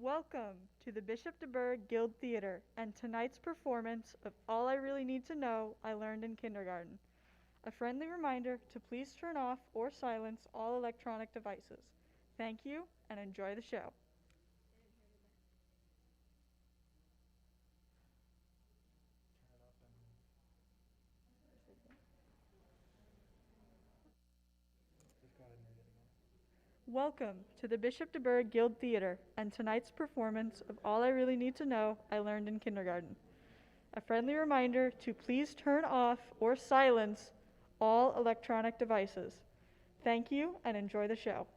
Welcome to the Bishop DuBourg Guild Theater and tonight's performance of All I Really Need to Know I Learned in Kindergarten. A friendly reminder to please turn off or silence all electronic devices. Thank you and enjoy the show. Welcome to the Bishop DuBourg Guild Theater and tonight's performance of All I Really Need to Know I Learned in Kindergarten. A friendly reminder to please turn off or silence all electronic devices. Thank you and enjoy the show.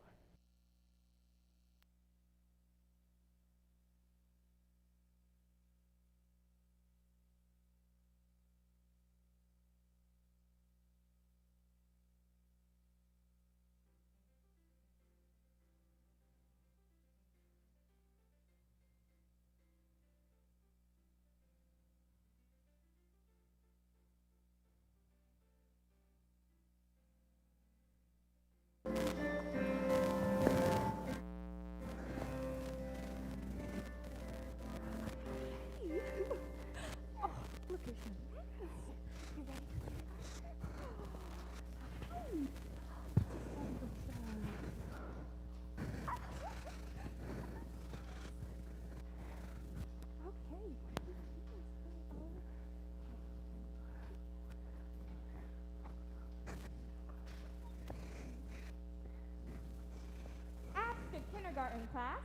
Kindergarten class,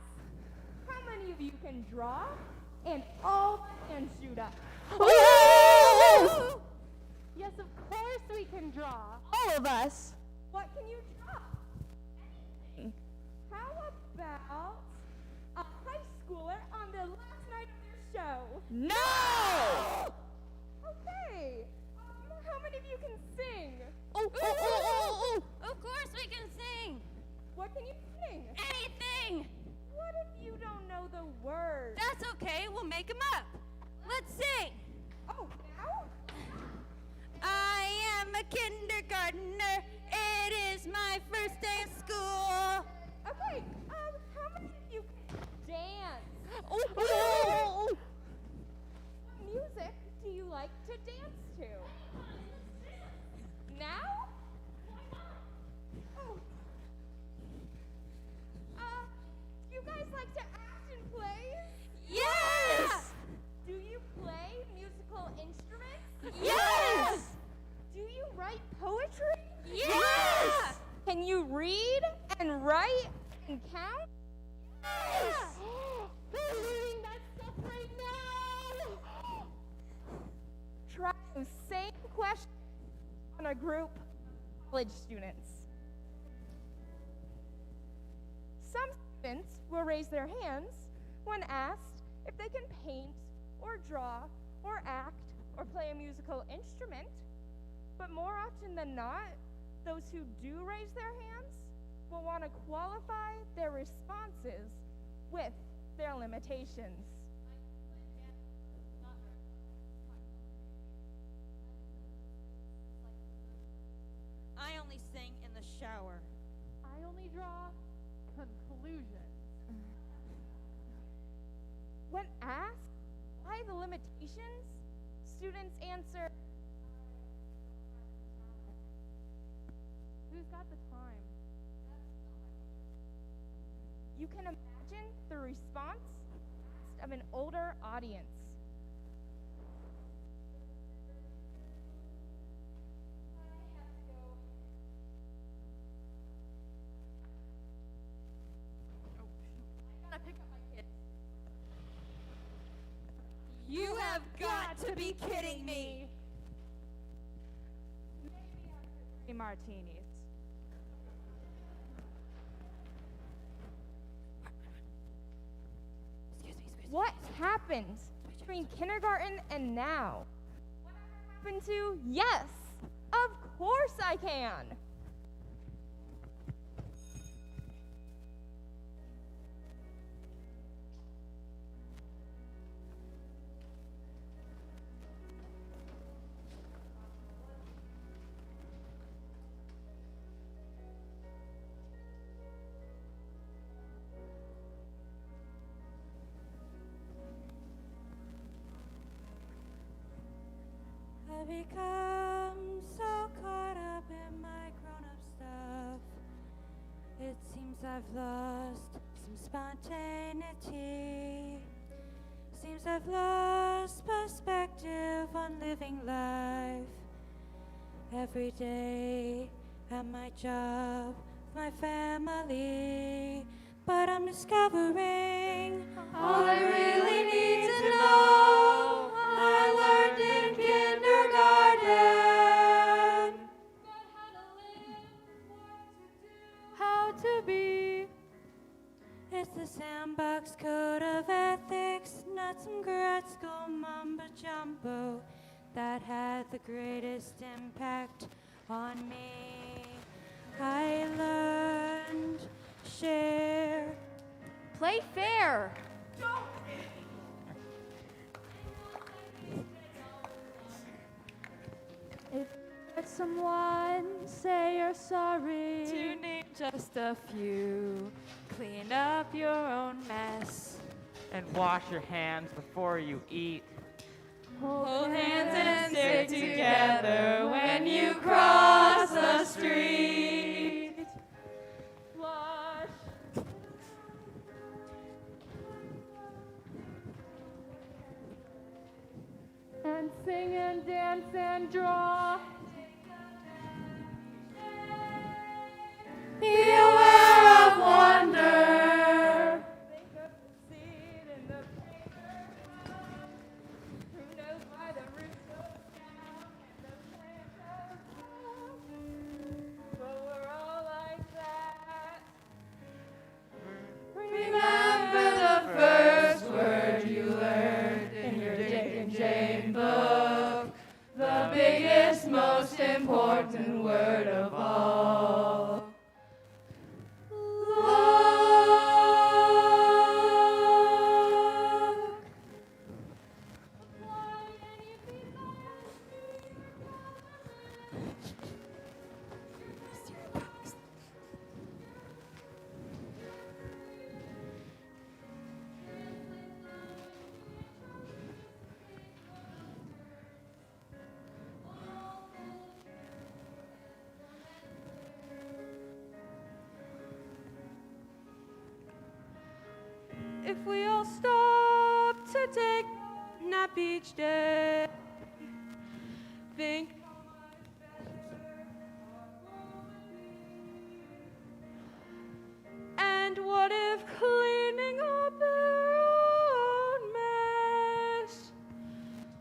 how many of you can draw? And all hands shoot up. Yes, of course we can draw. All of us. What can you draw? Anything. How about a high schooler on the last night of their show? No! Okay. How many of you can sing? Of course we can sing. What can you sing? Anything. What if you don't know the words? That's okay. We'll make them up. Let's sing. Oh, now? I am a kindergartner. It is my first day of school. Okay. How many of you can dance? Oh. What music do you like to dance to? Now? Oh. Do you guys like to act and play? Yes! Do you play musical instruments? Yes! Do you write poetry? Yes! Can you read and write and count? Yes! We're learning that stuff right now! Try those same questions on a group of college students. Some students will raise their hands when asked if they can paint or draw or act or play a musical instrument. But more often than not, those who do raise their hands will want to qualify their responses with their limitations. I only sing in the shower. I only draw conclusions. When asked why the limitations, students answer, Who's got the time? you can imagine the response of an older audience. You have got to be kidding me. Maybe martinis. What happened between kindergarten and now? What happened to? Yes, of course I can. I've become so caught up in my grown-up stuff. It seems I've lost some spontaneity. Seems I've lost perspective on living life. Every day at my job, my family. But I'm discovering all I really need to know. I learned in kindergarten. How to be. It's the sandbox code of ethics, not some grad school mumbo jumbo that had the greatest impact on me. I learned, share, Play fair. If let someone say you're sorry. To name just a few. Clean up your own mess. And wash your hands before you eat. Hold hands and stick together when you cross the street. Flush. And sing and dance and draw. be aware of wonder. Think of the seed in the paper. Who knows why the roots go down and the plant goes up? But we're all like that. Remember the first word you learned in your Dick and Jane book. The biggest, most important word of all. Look. If we all stop to take a nap each day, think and what if cleaning up their own mess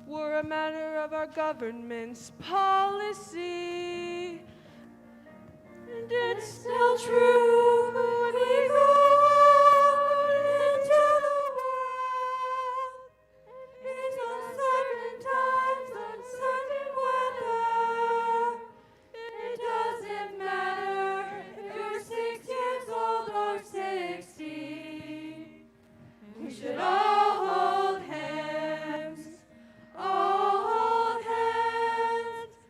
were a matter of our government's policy? And it's still true when we go out into the world. It's uncertain times, uncertain weather. It doesn't matter if you're 6 years old or 60. We should all hold hands,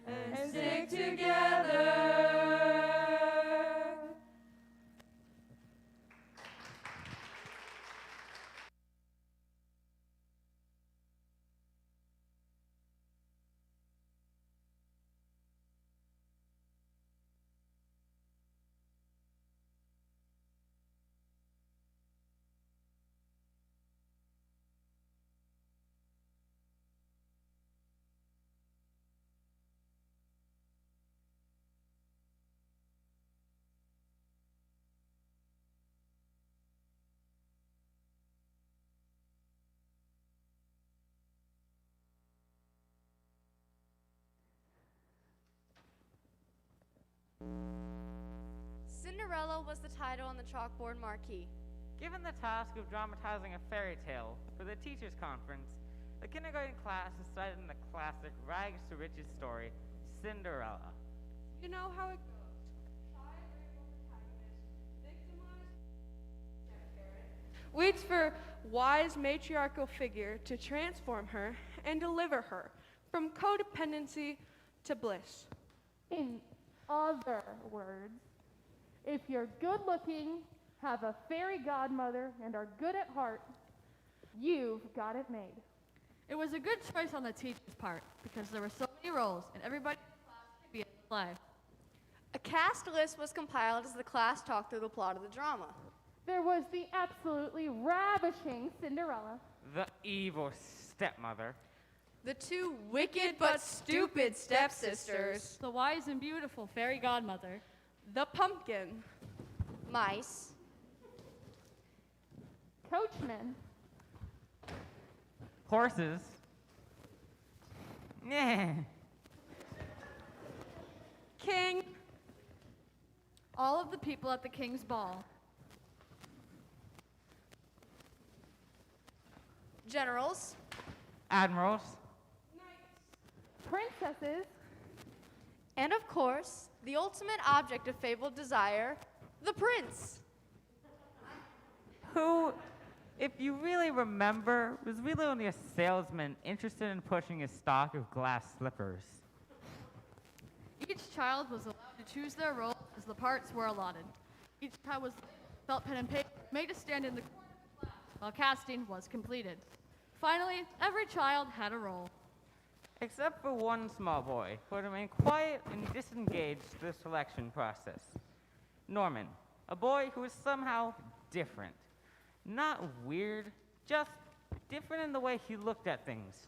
and stick together. Cinderella was the title on the chalkboard marquee. Given the task of dramatizing a fairy tale for the teachers' conference, the kindergarten class decided on the classic rags to riches story, Cinderella. You know how it goes. Shy, grateful protagonist, victimized step-parent, waits for wise matriarchal figure to transform her and deliver her from codependency to bliss. In other words, if you're good looking, have a fairy godmother, and are good at heart, you've got it made. It was a good choice on the teacher's part because there were so many play roles, and everybody in the class could be in the play. A cast list was compiled as the class talked through the plot of the drama. There was the absolutely ravishing Cinderella. The evil stepmother. The two wicked but stupid stepsisters. The wise and beautiful fairy godmother. The pumpkin. Mice. Coachman. Horses. Yeah. King. All of the people at the king's ball. Generals. Admirals. Princesses. And of course, the ultimate object of fabled desire, the prince. Who, if you really remember, was really only a salesman interested in pushing his stock of glass slippers. Each child was allowed to choose their role as the parts were allotted. Each child was felt pen and paper, made to stand in the corner of the class while casting was completed. Finally, every child had a role. Except for one small boy who had remained quiet and disengaged through the selection process. Norman, a boy who was somehow different. Not weird, just different in the way he looked at things.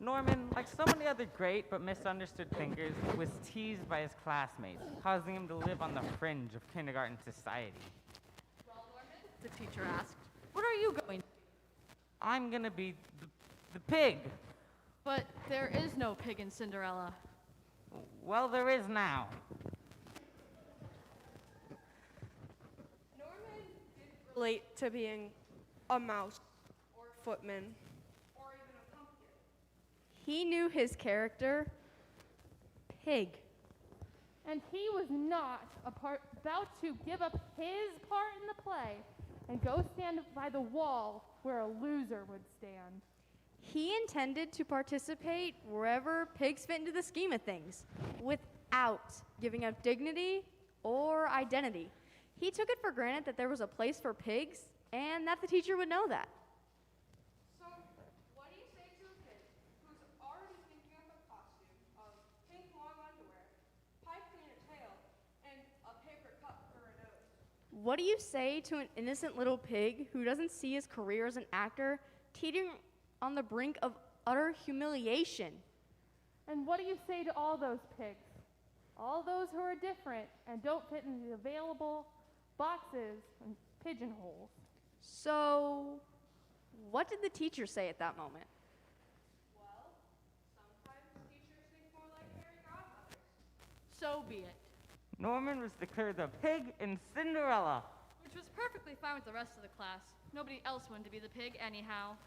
Norman, like so many other great but misunderstood thinkers, was teased by his classmates, causing him to live on the fringe of kindergarten society. Well, Norman, the teacher asked, what are you going to do? I'm gonna be the pig. But there is no pig in Cinderella. Well, there is now. Norman didn't relate to being a mouse or a footman or even a pumpkin. He knew his character, Pig. And he was not about to give up his part in the play and go stand by the wall where a loser would stand. He intended to participate wherever pigs fit into the scheme of things, without giving up dignity or identity. He took it for granted that there was a place for pigs, and that the teacher would know that. So, what do you say to a kid who's already thinking up a costume of pink long underwear, pipe in a tail, and a paper cup for a nose? What do you say to an innocent little pig who doesn't see his career as an actor teetering on the brink of utter humiliation? And what do you say to all those pigs? All those who are different and don't fit in the available boxes and pigeonholes. So, what did the teacher say at that moment? Well, sometimes teachers think more like fairy godmothers. So be it. Norman was declared the pig in Cinderella. Which was perfectly fine with the rest of the class. Nobody else wanted to be the pig anyhow.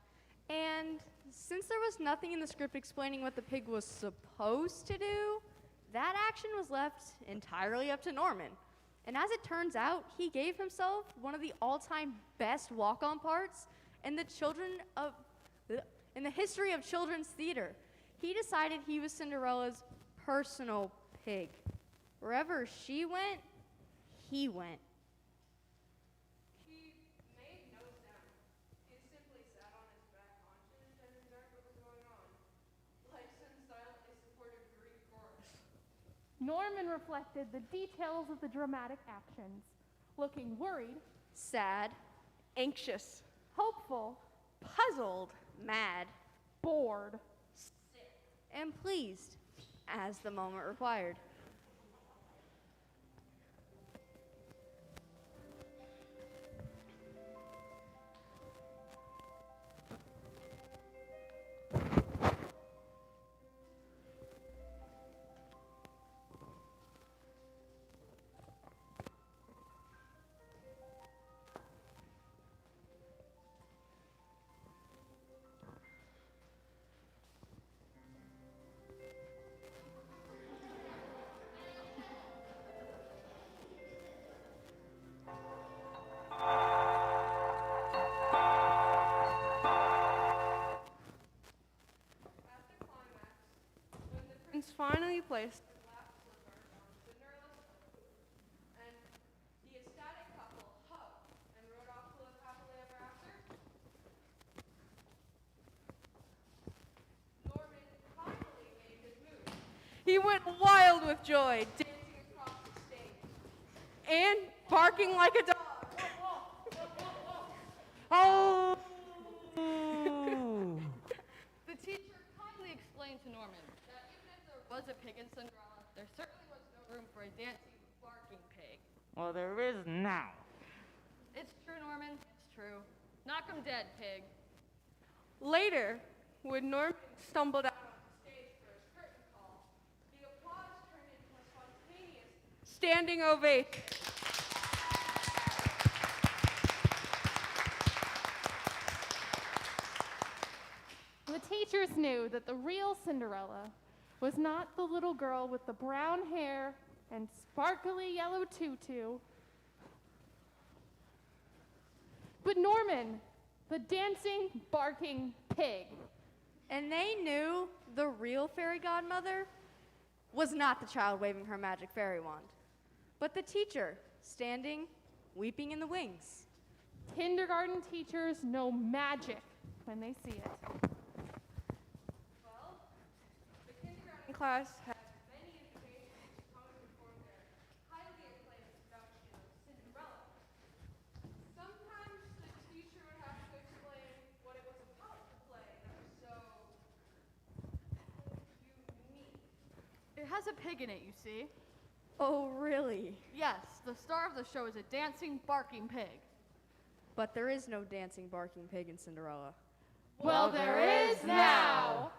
And since there was nothing in the script explaining what the pig was supposed to do, that action was left entirely up to Norman. And as it turns out, he gave himself one of the all-time best walk-on parts in the history of children's theater. He decided he was Cinderella's personal pig. Wherever she went, he went. He made no sound. He simply sat on his back haunches and observed what was going on. Lyson silently supported Greek chorus. Norman reflected the details of the dramatic actions, looking worried, Sad, Anxious. hopeful, puzzled, mad, bored. and pleased, as the moment required. Prince finally placed the black slipper on Cinderella's foot, and the ecstatic couple hugged and rode off to live happily ever after. Norman finally made his move. went wild with joy, dancing across the stage and barking like a dog. Oh! The teacher kindly explained to Norman that even if there was a pig in Cinderella, there certainly was no room for a dancing, barking pig. Well, there is now. It's true, Norman. It's true. Knock 'em dead, pig. Later, when Norman stumbled out on the stage for his curtain call, the applause turned into a spontaneous standing ovation. The teachers knew that the real Cinderella was not the little girl with the brown hair and sparkly yellow tutu, but Norman, the dancing, barking pig. And they knew the real fairy godmother was not the child waving her magic fairy wand, but the teacher standing, weeping in the wings. Kindergarten teachers know magic when they see it. Well, the kindergarten class had many invitations to come and perform their highly acclaimed production of Cinderella. Sometimes the teacher would have to explain what it was about the play that was so unique. It has a pig in it, you see. Oh, really? Yes, the star of the show is a dancing, barking pig. But there is no dancing, barking pig in Cinderella. Well, there is now.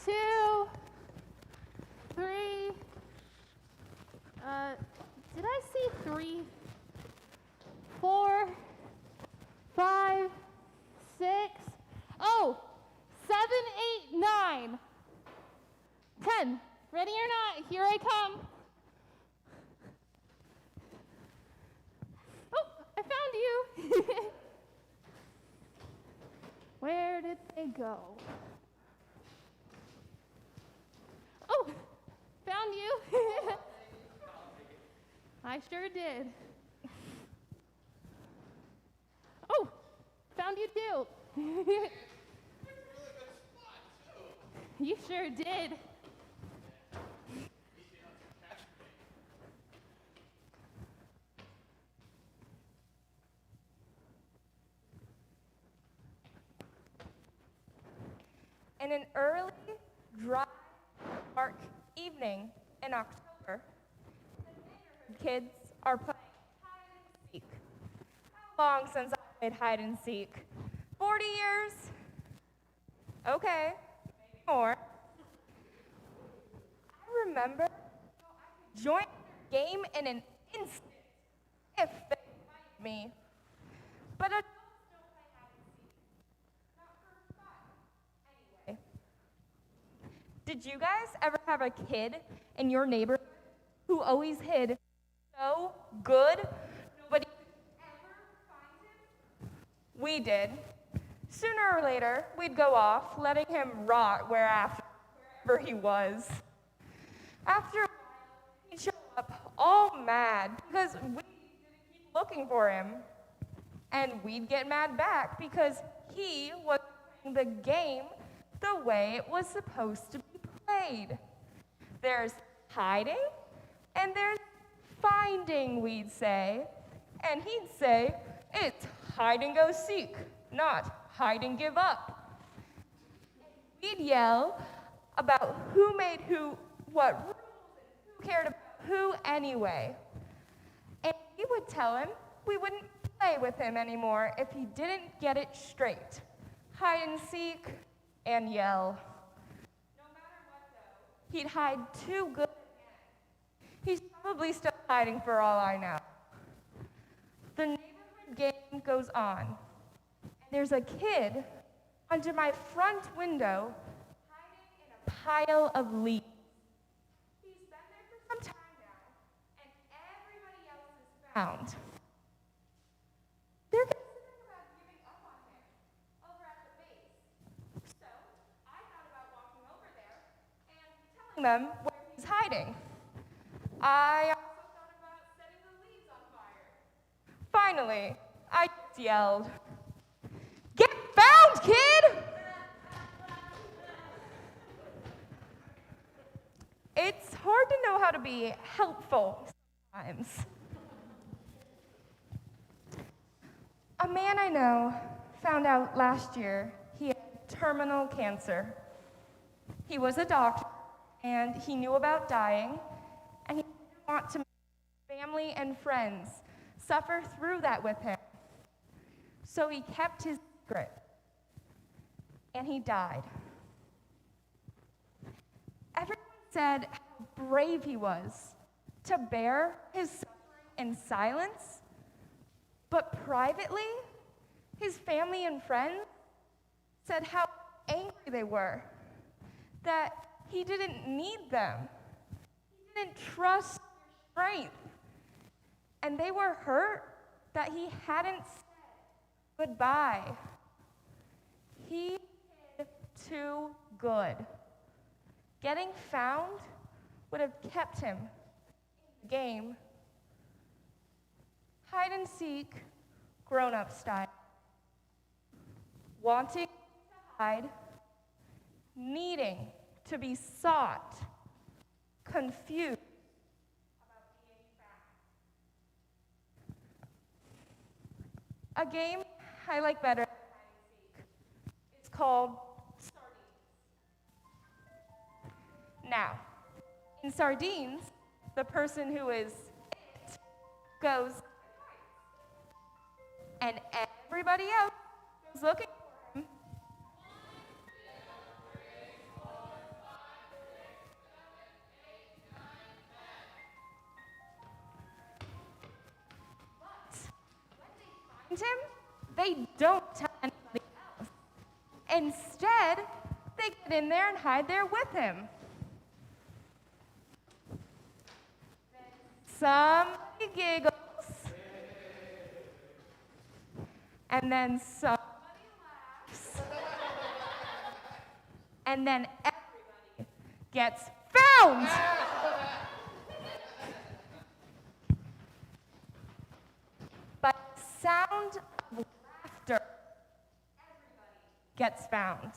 Two, three. Did I see 3, 4, 5, 6? Oh, 7, 8, 9, 10. Ready or not, here I come. Oh, I found you. Where did they go? Oh, found you. I sure did. Oh, found you too. You sure did. In an early, dry, dark evening in October, the neighborhood kids are playing hide and seek. How long since I played hide and seek? 40 years? Okay, maybe more. I remember how I could join their game in an instant if they invited me. But adults don't play hide and seek. Not for fun, anyway. Did you guys ever have a kid in your neighborhood who always hid so good nobody could ever find him? We did. Sooner or later, we'd go off, letting him rot wherever he was. After a while, he'd show up all mad because we didn't keep looking for him. And we'd get mad back because he was playing the game the way it was supposed to be played. There's hiding and there's finding, we'd say. And he'd say, it's hide and go seek, not hide and give up. We'd yell about who made who, what rules, and who cared about who anyway. And we would tell him we wouldn't play with him anymore if he didn't get it straight. Hide and seek and yell. No matter what, though, he'd hide too good again. He started Probably still hiding for all I know. The neighborhood game goes on. And there's a kid under my front window hiding in a pile of leaves. He's been there for some time now, and everybody else is found. They're considering about giving up on him over at the base. So I thought about walking over there and telling them where he's hiding. I also thought about setting the leaves on fire. Finally, I just yelled, "Get found, kid!" It's hard to know how to be helpful sometimes. A man I know found out last year he had terminal cancer. He was a doctor, and he knew about dying, and he didn't want to make family and friends suffer through that with him. So he kept his secret, and he died. Everyone said how brave he was to bear his suffering in silence, but privately, his family and friends said how angry they were, that he didn't need them. He didn't trust their strength. And they were hurt that he hadn't said goodbye. He did too good. Getting found would have kept him in the game. Hide and seek, grown-up style. Wanting to hide, needing to be sought, confused about being found. A game I like better than hide and seek. It's called Sardines. Now, in Sardines, the person who is it goes and everybody else goes looking for him. But when they find him, they don't tell anybody else. Instead, they get in there and hide there with him. Somebody giggles. And then somebody laughs. And then everybody gets found. By the sound of laughter, everybody gets found.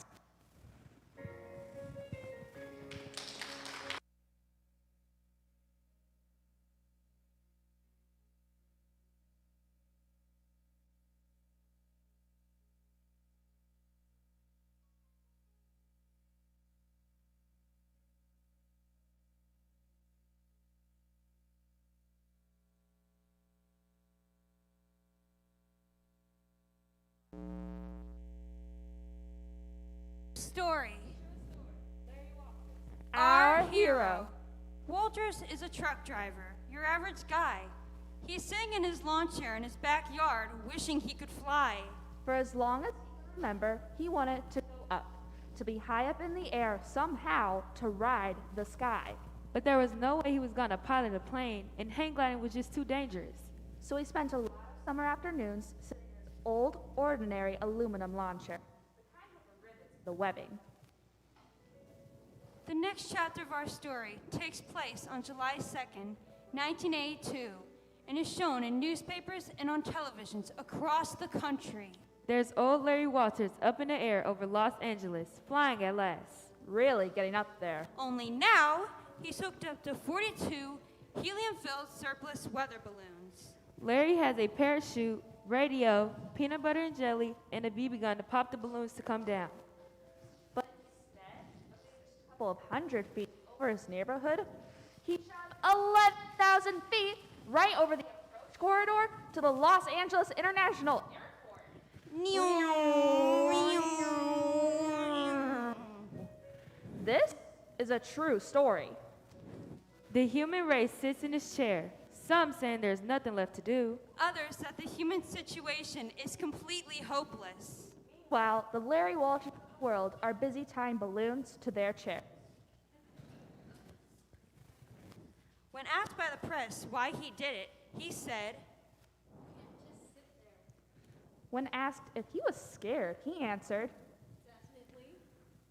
Story. Our hero. Walters is a truck driver, your average guy. He's sitting in his lawn chair in his backyard, wishing he could fly. For as long as he can remember, he wanted to go up, to be high up in the air somehow, to ride the sky. But there was no way he was going to pilot a plane, and hang gliding was just too dangerous. So he spent a lot of summer afternoons sitting in his old, ordinary aluminum lawn chair, the kind with the rivets, the webbing. The next chapter of our story takes place on July 2nd, 1982, and is shown in newspapers and on televisions across the country. There's old Larry Walters up in the air over Los Angeles, flying at last. Really getting up there. Only now, he's hooked up to 42 helium-filled surplus weather balloons. Larry has a parachute, radio, peanut butter and jelly, and a BB gun to pop the balloons to come down. But instead of being just a couple of 100 feet over his neighborhood, he shot 11,000 feet right over the approach corridor to the Los Angeles International Airport. This is a true story. The human race sits in its chair, some saying there's nothing left to do. Others that the human situation is completely hopeless. While the Larry Walsh of the world are busy tying balloons to their chair. When asked by the press why he did it, he said, When asked if he was scared, he answered,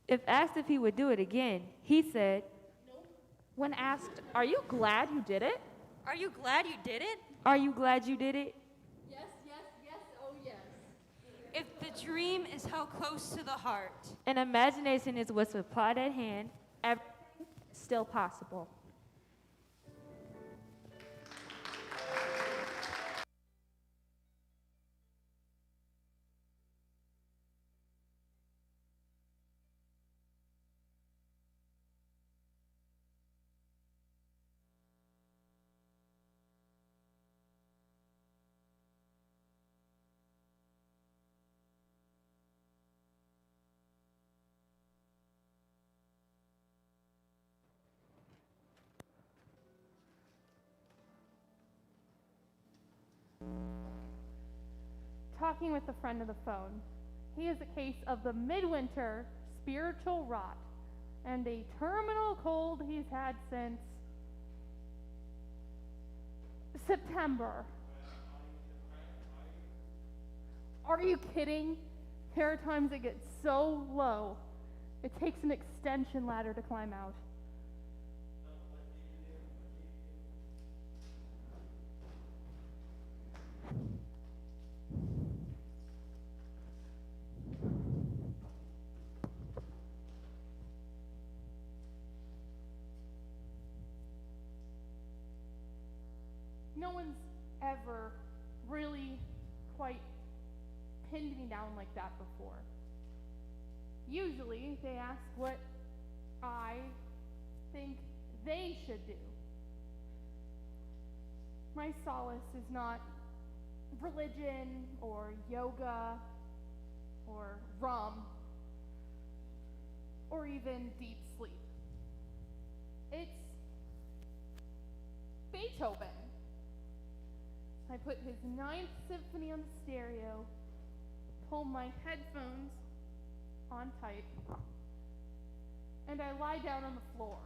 If asked if he would do it again, he said, When asked, Are you glad you did it? "Are you glad you did it? Are you glad you did it? Yes, yes, yes, oh yes. If the dream is held close to the heart, And imagination is what's applied at hand, everything is still possible. Talking with a friend on the phone, he has a case of the midwinter spiritual rot and a terminal cold he's had since September. Are you kidding? There are times it gets so low, it takes an extension ladder to climb out. No one's ever really quite pinned me down like that before. Usually they ask what I think they should do. My solace is not religion or yoga or rum or even deep sleep. It's Beethoven. I put his Ninth Symphony on the stereo, pull my headphones on tight, and I lie down on the floor.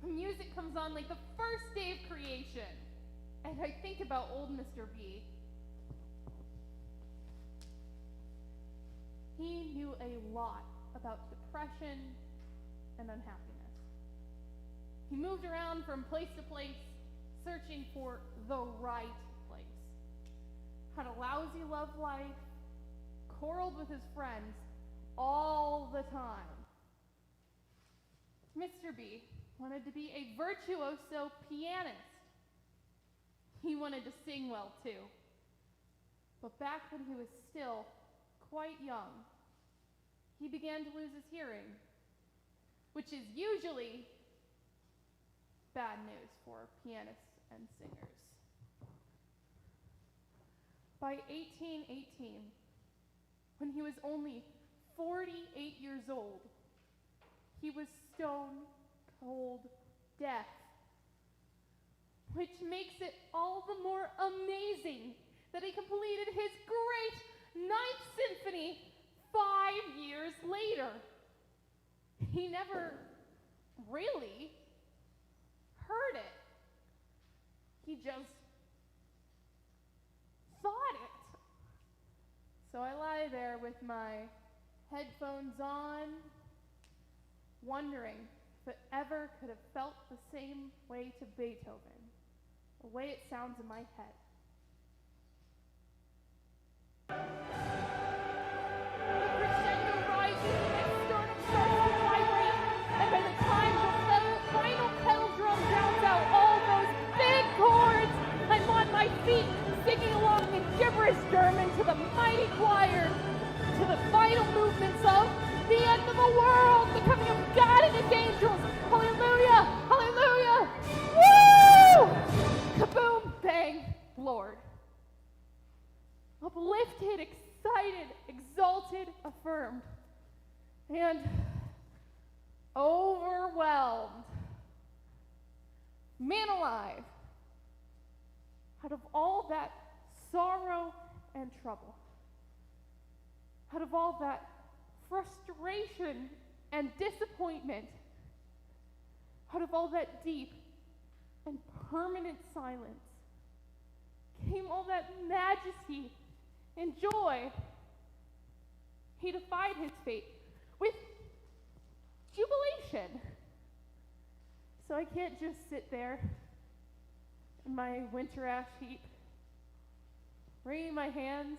The music comes on like the first day of creation, and I think about old Mr. B. He knew a lot about depression and unhappiness. He moved around from place to place, searching for the right place. Had a lousy love life, quarreled with his friends all the time. Mr. B wanted to be a virtuoso pianist. He wanted to sing well too. But back when he was still quite young, he began to lose his hearing, which is usually bad news for pianists and singers. By 1818, when he was only 48 years old, he was stone cold deaf, which makes it all the more amazing that he completed his great Ninth Symphony 5 years later. He never really heard it. He just thought it. So I lie there with my headphones on, wondering if it ever could have felt the same way to Beethoven, the way it sounds in my head. The crescendo rises and my sternum starts to vibrate, and by the time the final pedal drum drowns out all those big chords, I'm on my feet singing along in gibberish German to the mighty choir, to the final movements of the end of the world, the coming of God and his angels. Hallelujah! Hallelujah! Woo! Kaboom! Bang! Lord. Uplifted, overwhelmed. Man alive, out of all that sorrow and trouble, out of all that frustration and disappointment, out of all that deep and permanent silence, came all that majesty and joy. He defied his fate with jubilation. So I can't just sit there in my winter ash heap, wringing my hands,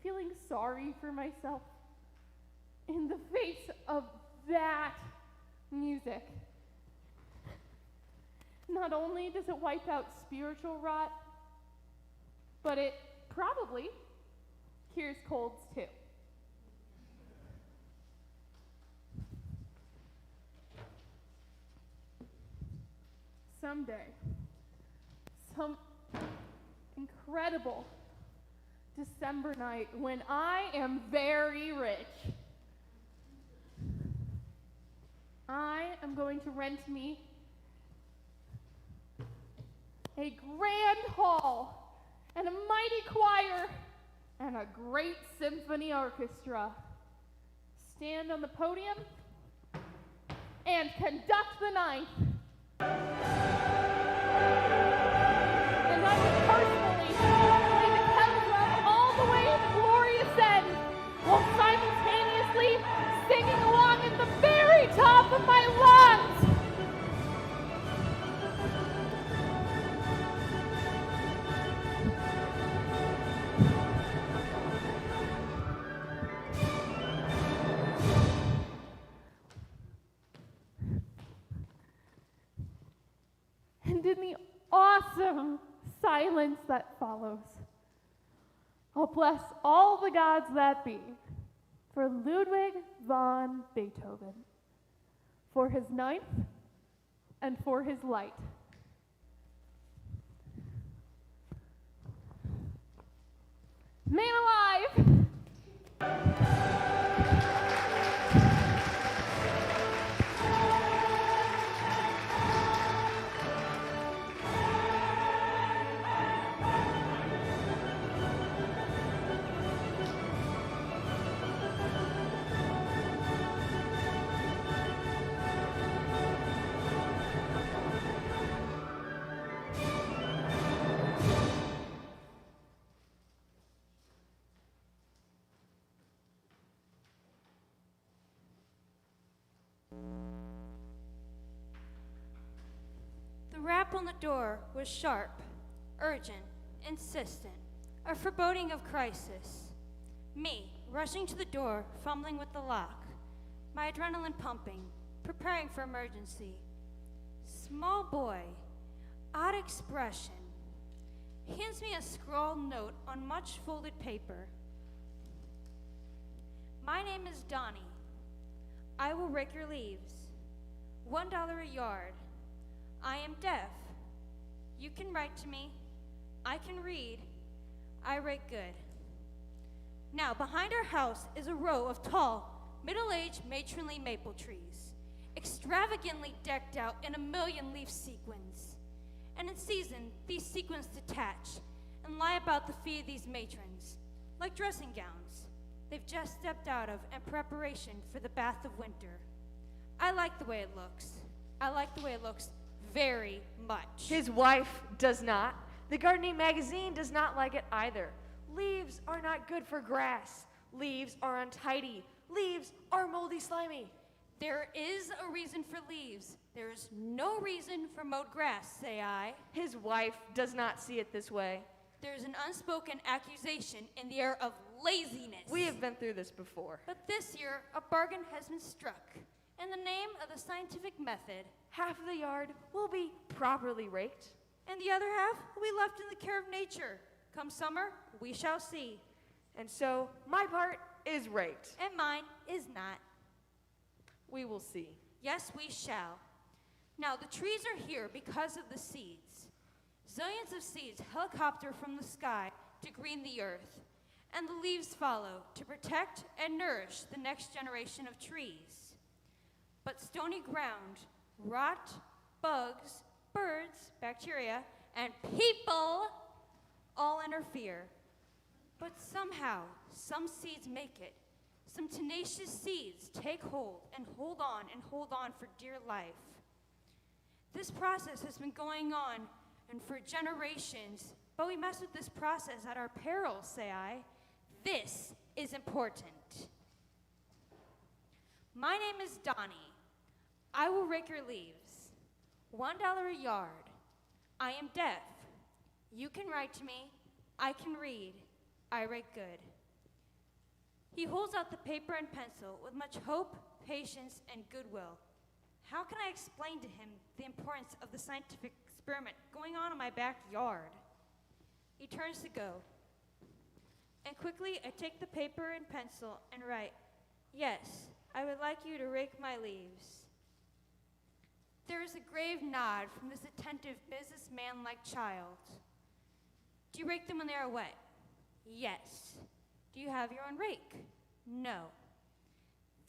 feeling sorry for myself in the face of that music. Not only does it wipe out spiritual rot, but it probably cures colds too. Someday, some incredible December night when I am very rich, I am going to rent me a grand hall and a mighty choir and a great symphony orchestra, stand on the podium and conduct the night. And I would personally play the kettle drum all the way to the glorious end, while simultaneously singing along at the very top of my lungs. And in the awesome silence that follows, I'll bless all the gods that be for Ludwig von Beethoven, for his ninth and for his light. Man alive! The rap on the door was sharp, urgent, insistent, a foreboding of crisis. Me, rushing to the door, fumbling with the lock, my adrenaline pumping, preparing for emergency. Small boy, odd expression, hands me a scrawled note on much folded paper. My name is Donnie. I will rake your leaves. $1 a yard. I am deaf. You can write to me. I can read. I rake good. Now, behind our house is a row of tall, middle-aged, matronly maple trees, extravagantly decked out in a million leaf sequins. And in season, these sequins detach and lie about the feet of these matrons, like dressing gowns they've just stepped out of in preparation for the bath of winter. I like the way it looks. I like the way it looks very much. His wife does not. The gardening magazine does not like it either. Leaves are not good for grass. Leaves are untidy. Leaves are moldy, slimy. There is a reason for leaves. There is no reason for mowed grass, say I. His wife does not see it this way. There is an unspoken accusation in the air of laziness. We have been through this before. But this year, a bargain has been struck. In the name of the scientific method, Half of the yard will be properly raked. and the other half will be left in the care of nature. Come summer, we shall see. And so my part is raked. And mine is not. We will see. Yes, we shall. Now, the trees are here because of the seeds. Zillions of seeds helicopter from the sky to green the earth, and the leaves follow to protect and nourish the next generation of trees. but stony ground, rot, bugs, birds, bacteria, and people all interfere. But somehow, some seeds make it. Some tenacious seeds take hold and hold on for dear life. This process has been going on and for generations, but we mess with this process at our peril, say I. This is important. My name is Donnie. I will rake your leaves. $1 a yard. I am deaf. You can write to me. I can read. I rake good. He holds out the paper and pencil with much hope, patience, and goodwill. How can I explain to him the importance of the scientific experiment going on in my backyard? He turns to go. And quickly I take the paper and pencil and write, "Yes, I would like you to rake my leaves." There is a grave nod from this attentive businessman-like child. Do you rake them when they are wet? Yes. Do you have your own rake? No.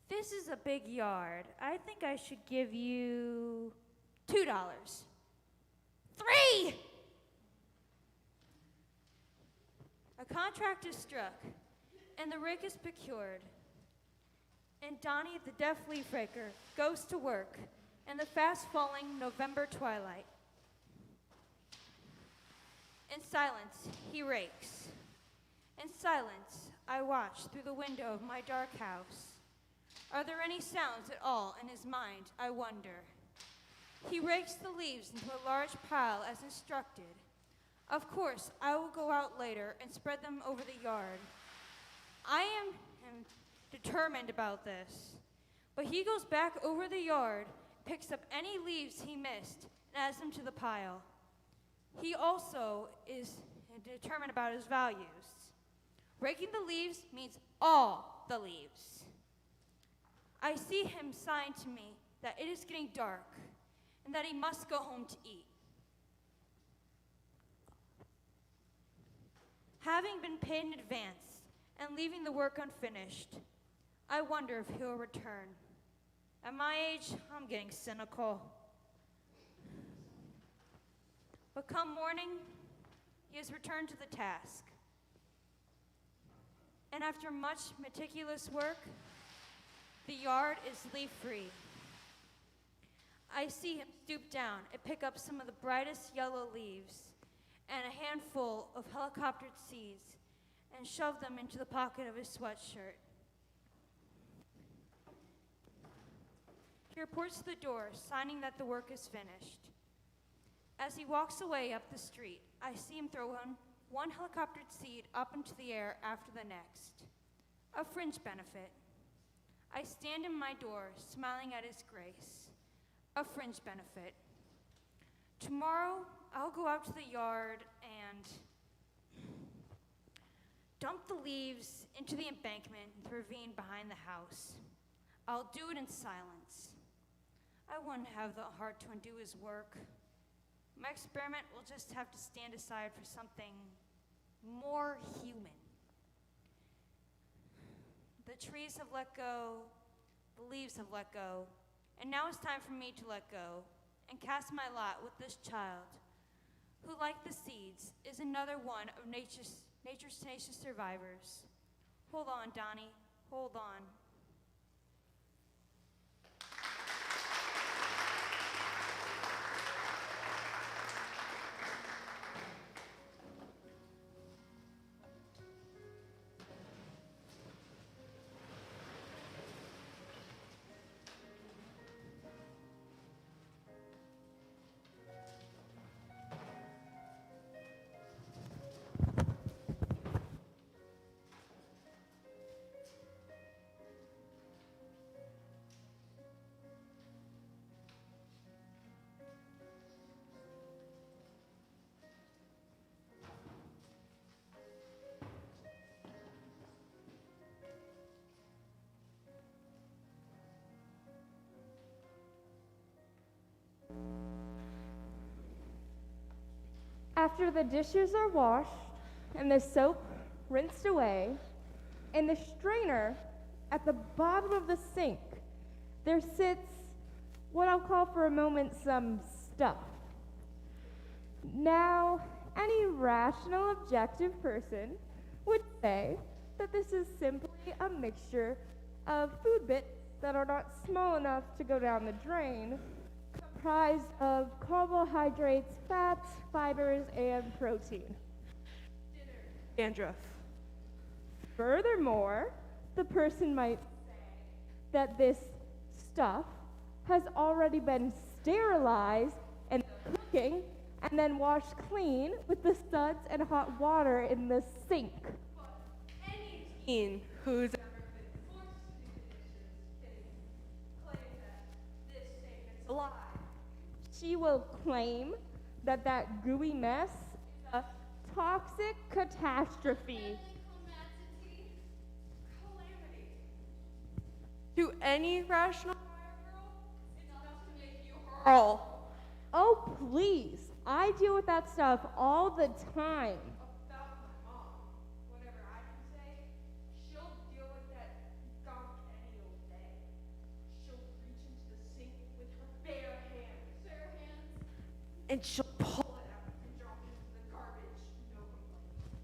This is a big yard. I think I should give you $2. 3! A contract is struck, and the rake is procured. And Donnie, the deaf leaf raker, goes to work in the fast-falling November twilight. In silence, he rakes. In silence, I watch through the window of my dark house. Are there any sounds at all in his mind, I wonder? He rakes the leaves into a large pile as instructed. Of course, I will go out later and spread them over the yard. I am determined about this. But he goes back over the yard, picks up any leaves he missed, and adds them to the pile. He also is determined about his values. Raking the leaves means all the leaves. I see him sign to me that it is getting dark and that he must go home to eat. Having been paid in advance and leaving the work unfinished, I wonder if he'll return. At my age, I'm getting cynical. But come morning, he has returned to the task. And after much meticulous work, the yard is leaf-free. I see him stoop down and pick up some of the brightest yellow leaves and a handful of helicoptered seeds and shove them into the pocket of his sweatshirt. He reports to the door, signing that the work is finished. As he walks away up the street, I see him throw one helicoptered seed up into the air after the next. A fringe benefit. I stand in my door, smiling at his grace. A fringe benefit. Tomorrow, I'll go out to the yard and dump the leaves into the embankment in the ravine behind the house. I'll do it in silence. I wouldn't have the heart to undo his work. My experiment will just have to stand aside for something more human. The trees have let go, the leaves have let go, and now it's time for me to let go and cast my lot with this child, who, like the seeds, is another one of nature's tenacious survivors. Hold on, Donnie, hold on. After the dishes are washed and the soap rinsed away, and the strainer at the bottom of the sink, there sits what I'll call for a moment some stuff. Now, any rational, objective person would say that this is simply a mixture of food bits that are not small enough to go down the drain, comprised of carbohydrates, fats, fibers, and protein. Dandruff. Furthermore, the person might say that this stuff has already been sterilized and cooking and then washed clean with the suds and hot water in the sink. Any teen who's ever been forced to do the dishes can claim that this statement's a lie. She will claim that that gooey mess is a toxic catastrophe. To any rational girl, it's enough to make you hurl. Oh, please. I deal with that stuff all the time. About my mom. Whatever I can say, she'll deal with that gunk any old day. She'll reach into the sink with her bare hands. Bare hands? And she'll pull it out and drop it into the garbage. No complaint.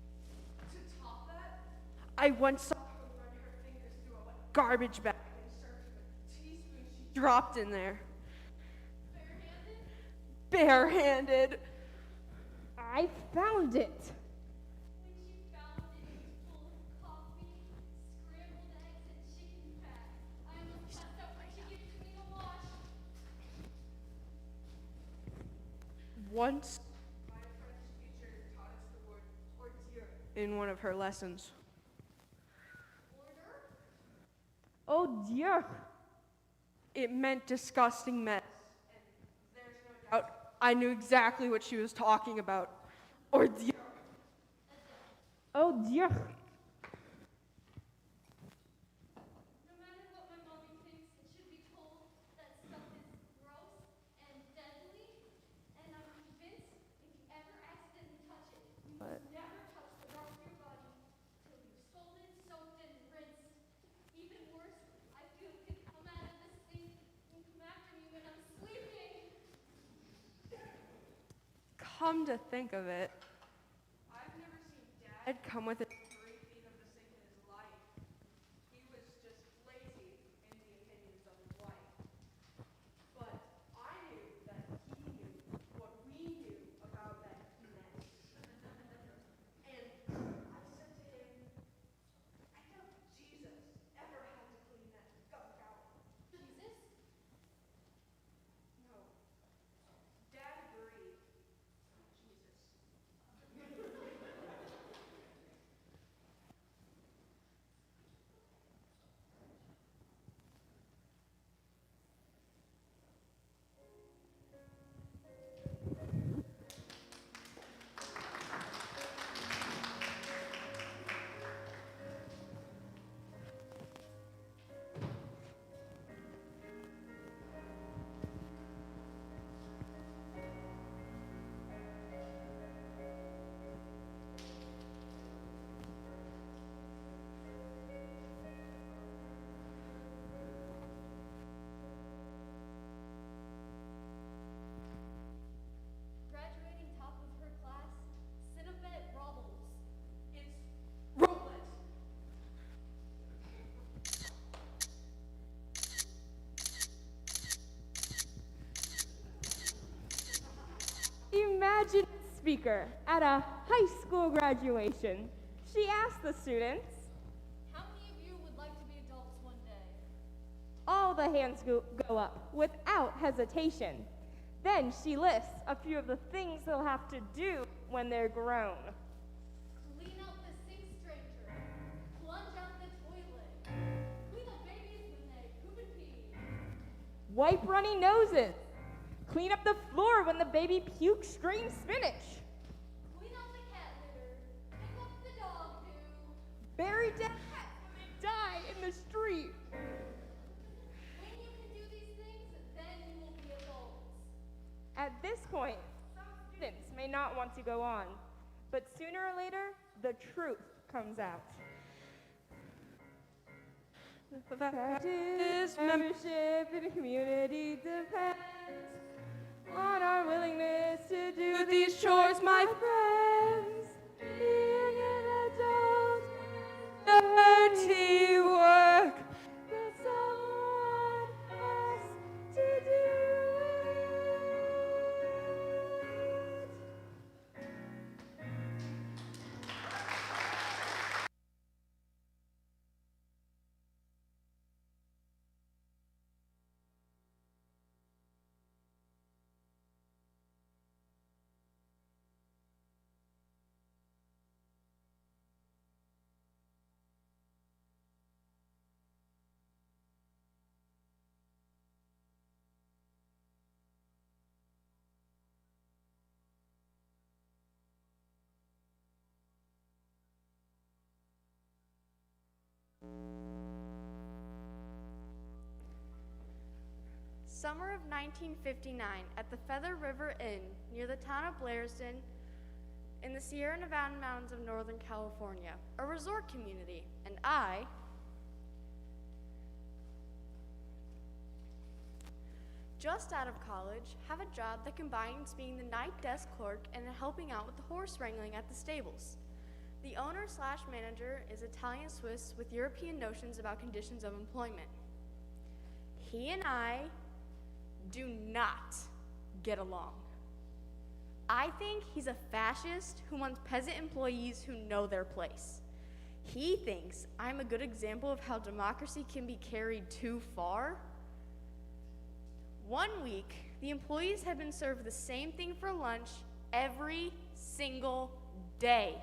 To top that, I once saw her run her fingers through a wet garbage bag and served her the teaspoon she dropped in there. Barehanded. I found it. When she found it, it was full of coffee, scrambled eggs, and chicken fat. I almost passed out when she gave it to me to wash. Once, my French teacher taught us the word ordure in one of her lessons. Oh, dear. It meant disgusting mess. And there's no doubt I knew exactly what she was talking about. Ordure. Oh, dear. No matter what my mommy thinks, it should be told that stuff is gross and deadly. And I'm convinced if you ever accidentally touch it, you must never touch the rest of your body till you've scalded, soaked, and rinsed. Even worse, I feel it could come out of this thing and come after me when I'm sleeping. Come to think of it, I've never seen Dad come within 3 feet of the sink in his life. He was just lazy in the opinions of his wife. But I knew that he knew what we knew about that mess. And I said to him, I doubt Jesus ever had to clean that gunk out. Jesus? No. Dad agreed. Jesus. Graduating top of her class, Cinnabet Robbles. It's Robles. Imagine a speaker at a high school graduation. She asked the students. How many of you would like to be adults one day? All the hands go up without hesitation. Then she lists a few of the things they'll have to do when they're grown. Clean out the sink, stranger. Plunge out the toilet. Clean up babies when they poop and pee. Wipe runny noses. Clean up the floor when the baby pukes green spinach. Clean out the cat litter. Pick up the dog poo. Bury dead cats when they die in the street. When you can do these things, then you will be adults. At this point, some students may not want to go on, but sooner or later, the truth comes out. Practice membership in community defense. Summer of 1959 at the Feather River Inn near the town of Blairsden in the Sierra Nevada mountains of Northern California, a resort community, and I, just out of college, have a job that combines being the night desk clerk and helping out with the horse wrangling at the stables. The owner/manager is Italian-Swiss with European notions about conditions of employment. He and I do not get along. I think he's a fascist who wants peasant employees who know their place. He thinks I'm a good example of how democracy can be carried too far. One week, the employees had been served the same thing for lunch every single day.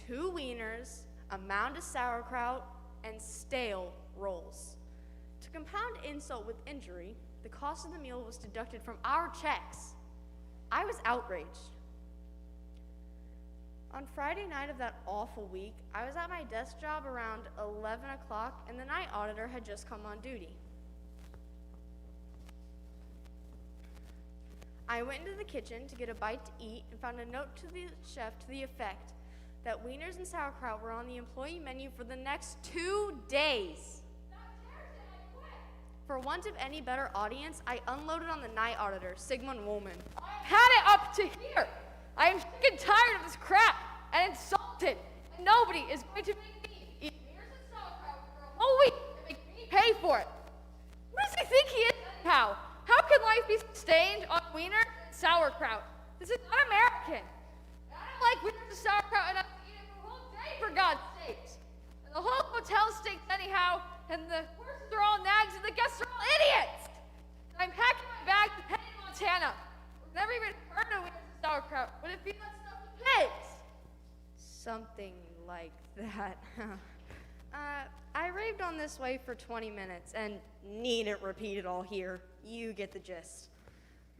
2 wieners, a mound of sauerkraut, and stale rolls. To compound insult with injury, the cost of the meal was deducted from our checks. I was outraged. On Friday night of that awful week, I was at my desk job around 11 o'clock, and the night auditor had just come on duty. I went into the kitchen to get a bite to eat and found a note to the chef to the effect that wieners and sauerkraut were on the employee menu for the next 2 days. For want of any better audience, I unloaded on the night auditor, Sigmund Woolman. Had it up to here. I am sick and tired of this crap and insulted. And nobody is going to make me eat wieners and sauerkraut for a whole week and make me pay for it. Who does he think he is anyhow? How can life be sustained on wieners and sauerkraut? This is not American. I don't like wieners and sauerkraut enough to eat it for a whole day, for God's sakes. And the whole hotel stinks anyhow, and the horses are all nags, and the guests are all idiots. I'm packing my bag to head to Montana. I've never even heard of wieners and sauerkraut. Would it be that stuff to pigs? Something like that. I raved on this way for 20 minutes and needn't repeat it all here. You get the gist.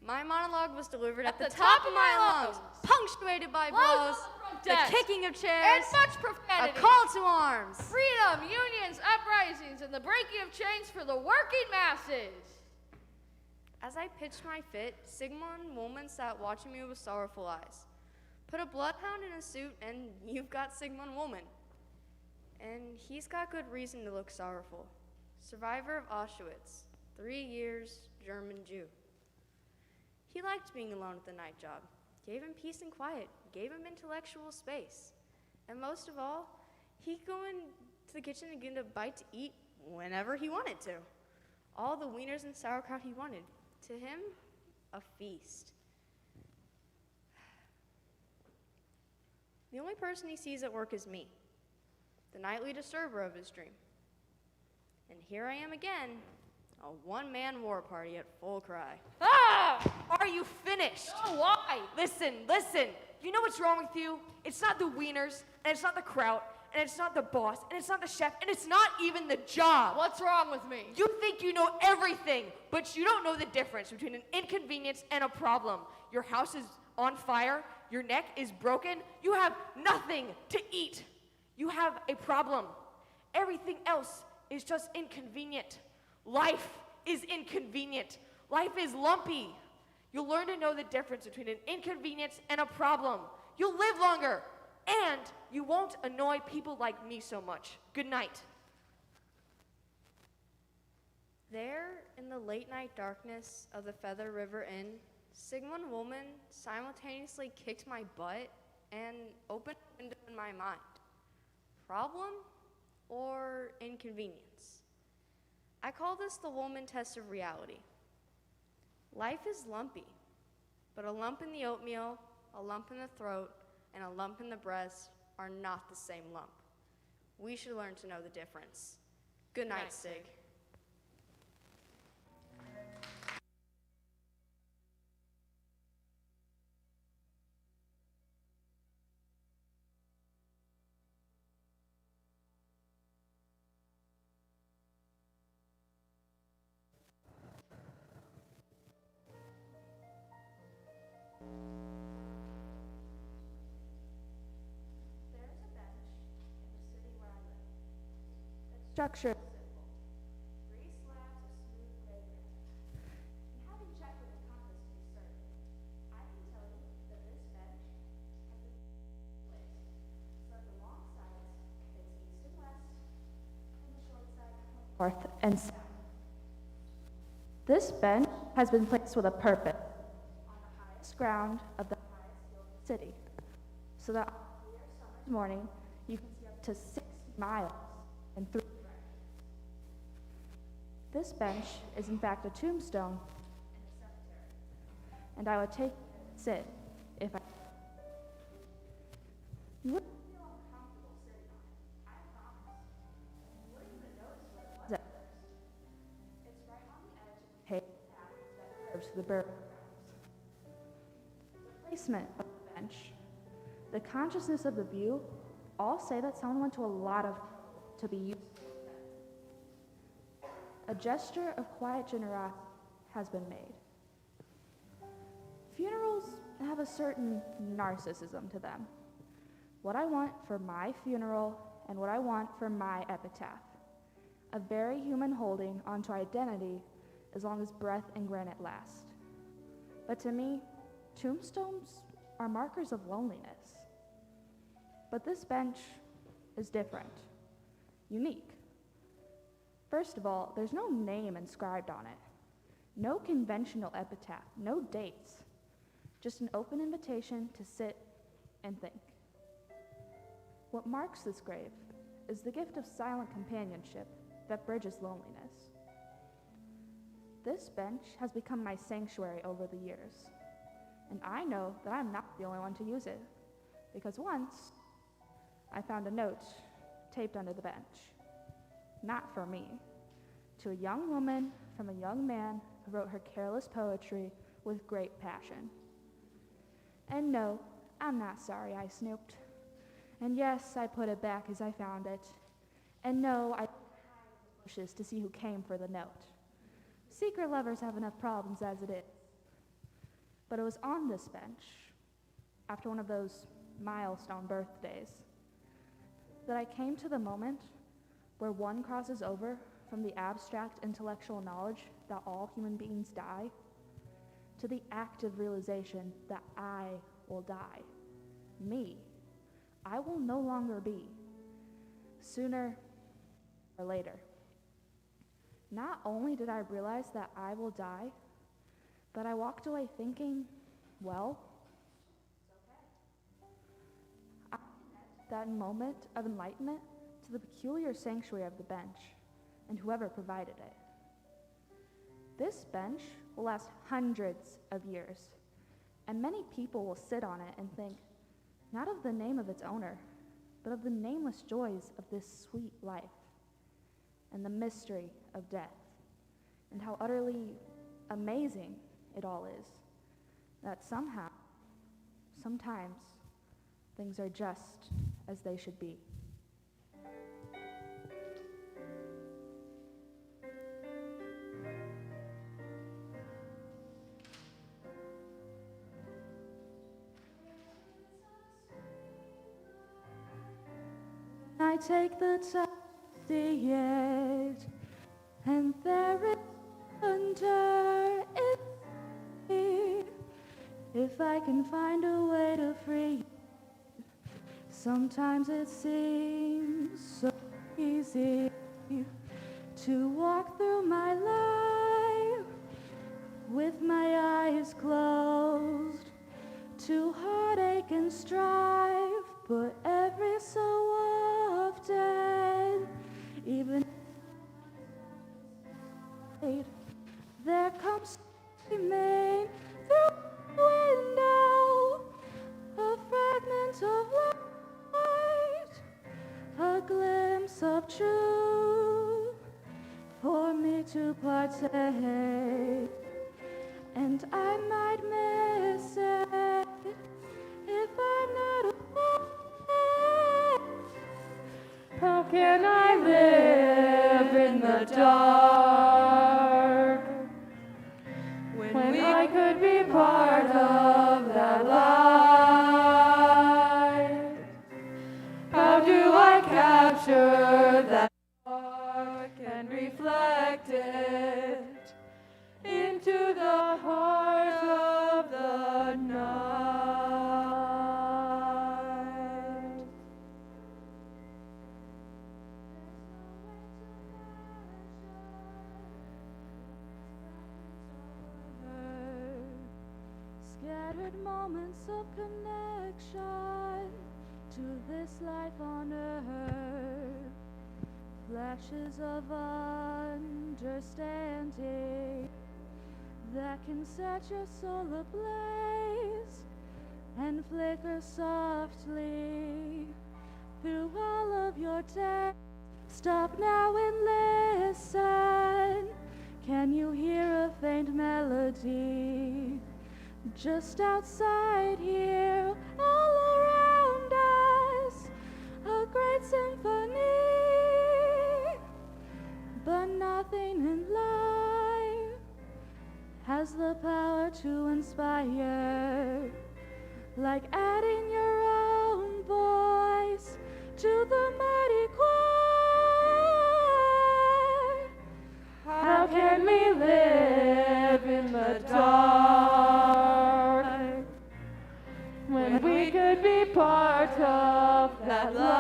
My monologue was delivered at the top of my lungs, punctuated by blows, the kicking of chairs, and much profanity. a call to arms. Freedom, unions, uprisings, and the breaking of chains for the working masses. As I pitched my fit, Sigmund Woolman sat watching me with sorrowful eyes. Put a bloodhound in a suit, and you've got Sigmund Woolman. And he's got good reason to look sorrowful. Survivor of Auschwitz, 3 years, German Jew. He liked being alone at the night job, gave him peace and quiet, gave him intellectual space. And most of all, he could go into the kitchen and get a bite to eat whenever he wanted to. All the wieners and sauerkraut he wanted. To him, a feast. The only person he sees at work is me, the nightly disturber of his dream. And here I am again, a one-man war party at full cry. Ah! Are you finished? Oh, why? Listen. You know what's wrong with you? It's not the wieners, and it's not the kraut, and it's not the boss, and it's not the chef, and it's not even the job. What's wrong with me? You think you know everything, but you don't know the difference between an inconvenience and a problem. Your house is on fire, your neck is broken, you have nothing to eat. You have a problem. Everything else is just inconvenient. Life is inconvenient. Life is lumpy. You'll learn to know the difference between an inconvenience and a problem. You'll live longer, and you won't annoy people like me so much. Good night. There, in the late-night darkness of the Feather River Inn, Sigmund Woolman simultaneously kicked my butt and opened a window in my mind. Problem or inconvenience? I call this the Woolman test of reality. Life is lumpy, but a lump in the oatmeal, a lump in the throat, and a lump in the breast are not the same lump. We should learn to know the difference. Good night, Sig. There is a bench in the city where I live. structure is simple. 3 slabs of smooth gray granite. And having checked with the compass to be certain, I can tell you that this bench has been placed so that the long sides face east and west, and the short side north and south. This bench has been placed with a purpose on the highest ground of the highest hill in the city, so that on a clear summer's morning you can see up to 60 miles in 3 directions. This bench is in fact a tombstone in a cemetery, and I would take it and sit if I could. You wouldn't feel uncomfortable sitting on it, I promise. You wouldn't even notice what it was at first. It's right on the edge of the paved path that curves to the burial grounds. The placement of the bench, the consciousness of the view, all say that someone went to a lot of trouble to be used to it. A gesture of quiet generosity has been made. Funerals have a certain narcissism to them. What I want for my funeral and what I want for my epitaph. A very human holding onto identity as long as breath and granite last. But to me, tombstones are markers of loneliness. But this bench is different, unique. First of all, there's no name inscribed on it, no conventional epitaph, no dates, just an open invitation to sit and think. What marks this grave is the gift of silent companionship that bridges loneliness. This bench has become my sanctuary over the years, and I know that I'm not the only one to use it, because once I found a note taped under the bench, not for me, to a young woman from a young man who wrote her careless poetry with great passion. And no, I'm not sorry I snooped. And yes, I put it back as I found it. And no, I hid in the bushes to see who came for the note. Secret lovers have enough problems as it is. But it was on this bench, after one of those milestone birthdays, that I came to the moment where one crosses over from the abstract intellectual knowledge that all human beings die to the active realization that I will die. Me. I will no longer be. Sooner or later. Not only did I realize that I will die, but I walked away thinking, well, that moment of enlightenment to the peculiar sanctuary of the bench and whoever provided it. This bench will last hundreds of years, and many people will sit on it and think, not of the name of its owner, but of the nameless joys of this sweet life and the mystery of death, and how utterly amazing it all is, that somehow, sometimes, things are just as they should be. I take the time to see it, and there is wonder in me. If I can find a way to free it, sometimes it seems so easy to walk through my life with my eyes closed to heartache and strife, but every so often, even there comes gleaming through the window a fragment of light, a glimpse of truth for me to partake, and I might miss it if I'm not aware. How can I live in the dark when I could be part of that light? How do I capture that light? Scattered moments of connection to this life on earth, flashes of understanding that can set your soul ablaze and flicker softly through all of your days. Stop now and listen. Can you hear a faint melody just outside here, all around us? A great symphony, but nothing in life has the power to inspire like adding your own voice to the mighty choir. How can we live in the dark when we could be part of that light?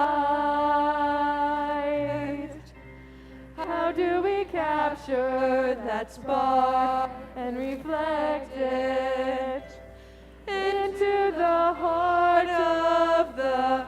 How do we capture that spark and reflect it into the heart of the night?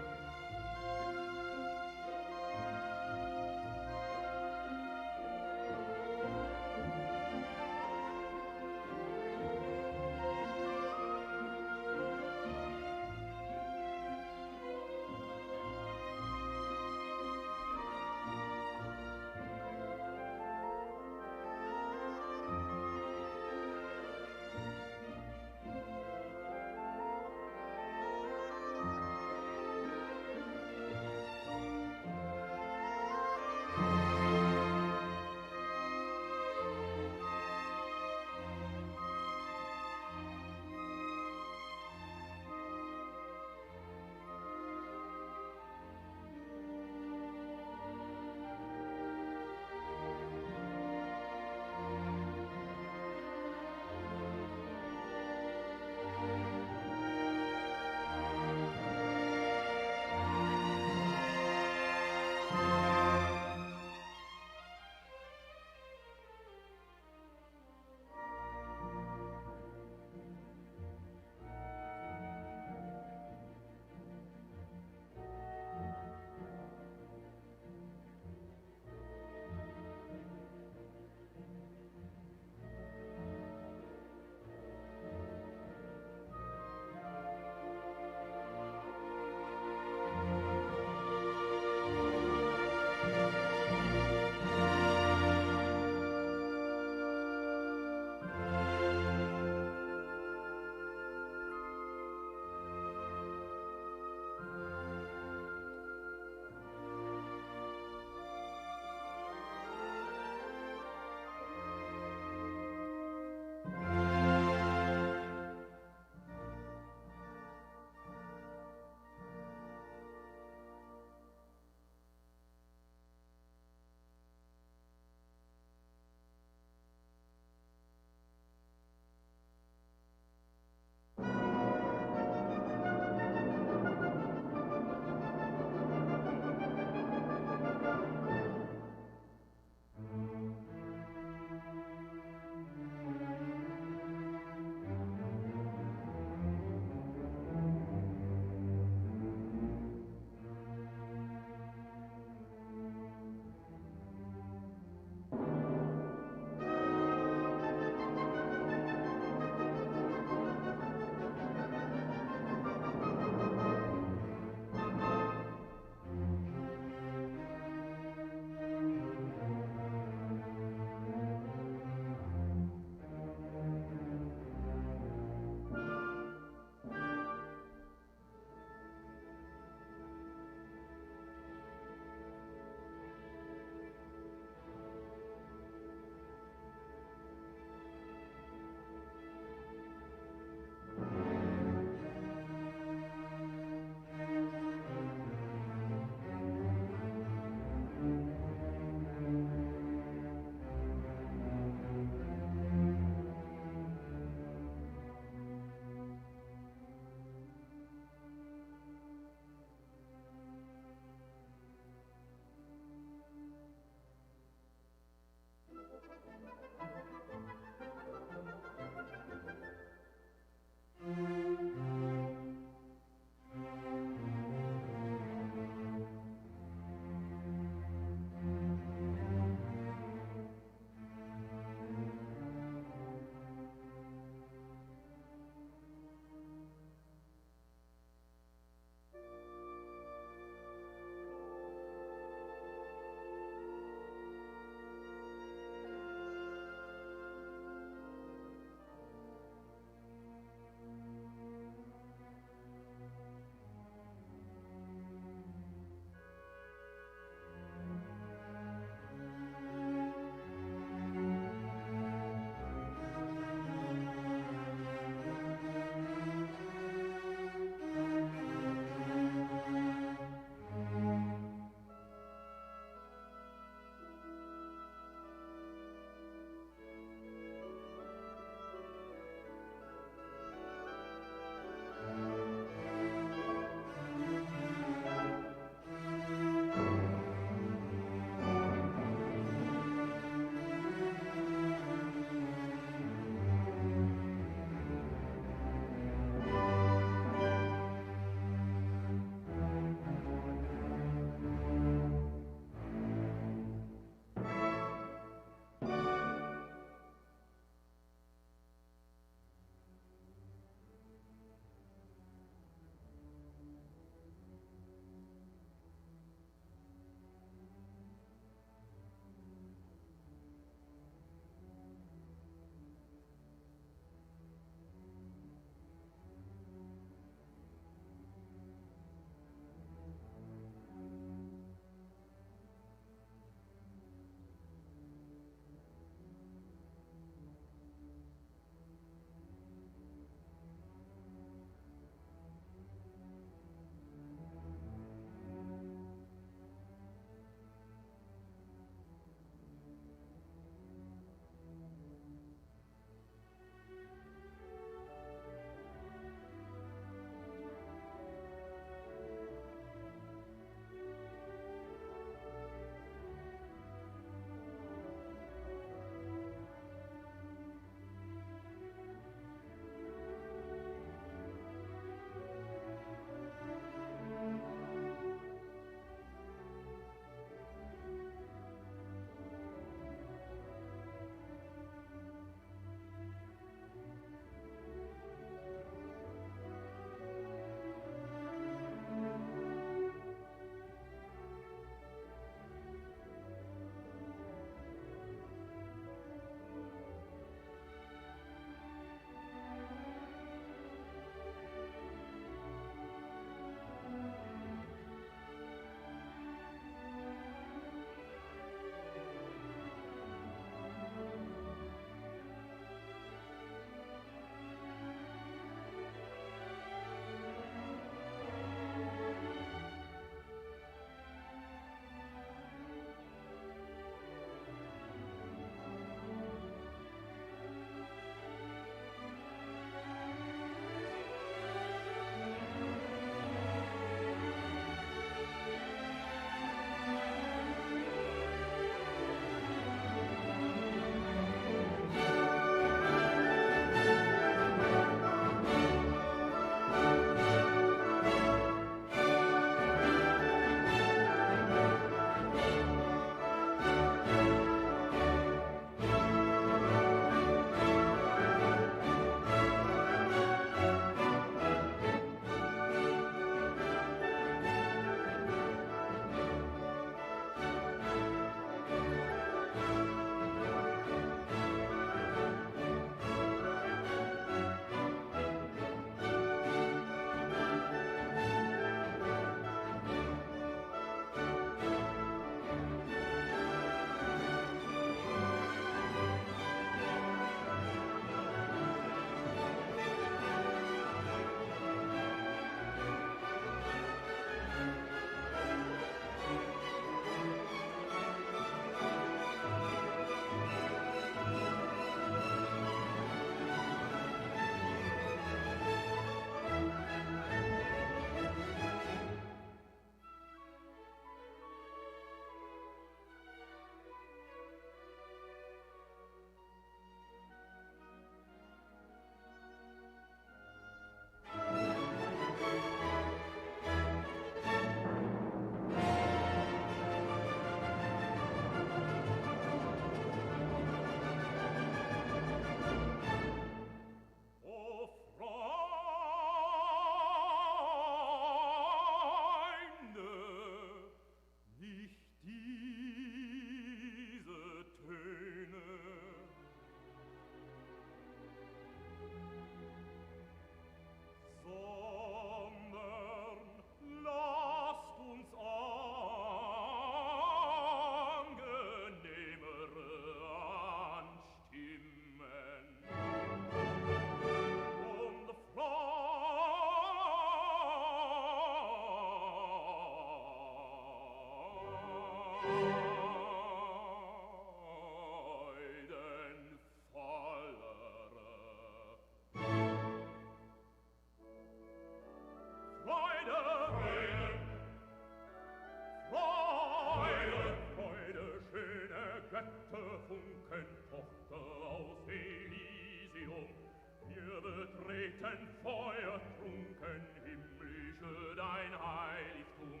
betreten Feuer trunken, himmlische dein Heiligtum.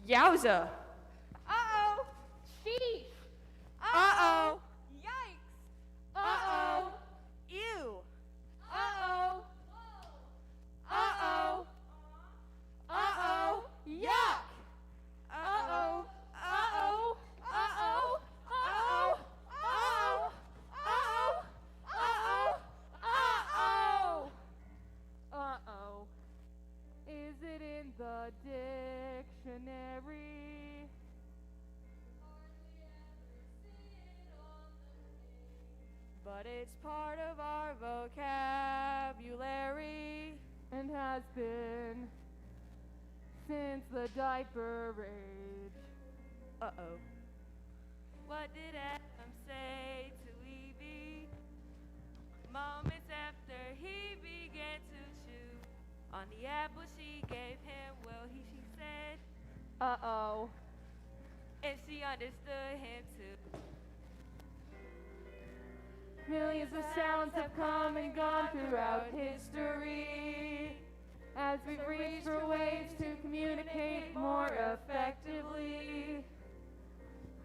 Yowza. Uh-oh. Sheesh. Uh-oh. Yikes. Uh-oh. Ew. Uh-oh. Uh-oh. Uh-oh. Yuck. Uh-oh. Uh-oh. Uh-oh. Uh-oh. Uh-oh. Uh-oh. Uh-oh. Uh-oh. Uh-oh. Is it in the dictionary? It's part of our vocabulary and has been since the diaper age. Uh-oh. What did Adam say to Evie? Moments after he began to chew on the apple she gave him, well, she said, Uh-oh. and she understood him too. Millions of sounds have come and gone throughout history as we've reached for ways to communicate more effectively.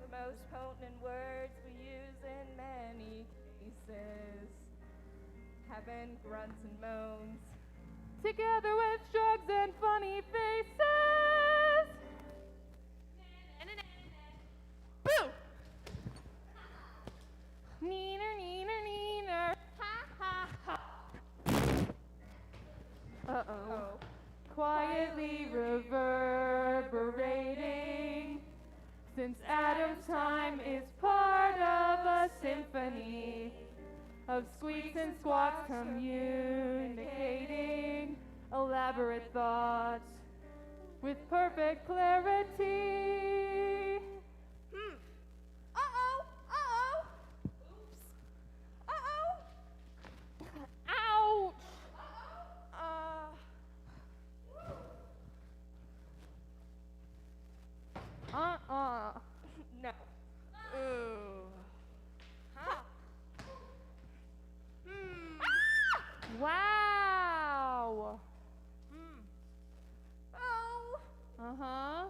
The most potent words we use in many cases have been grunts and moans. Together with shrugs and funny faces. Boo! Neener, neener, neener. Ha, ha, ha. Uh-oh. Quietly reverberating. Since Adam's time is part of a symphony of squeaks and squawks communicating elaborate thoughts with perfect clarity. Uh-oh! Uh-oh! Oops. Uh-oh! Ouch! No. Ooh. Huh. Wow. Oh. Uh-huh.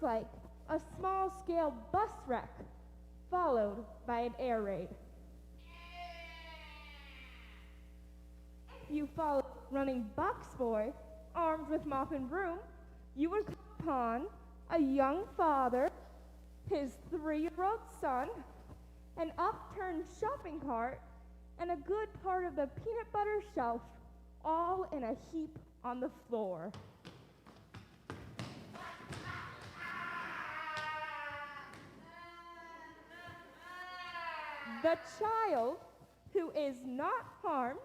like a small-scale bus wreck, followed by an air raid. If you followed running Box Boy, armed with mop and broom, you would come upon a young father, his 3-year-old son, an upturned shopping cart, and a good part of the peanut butter shelf, all in a heap on the floor. The child who is not harmed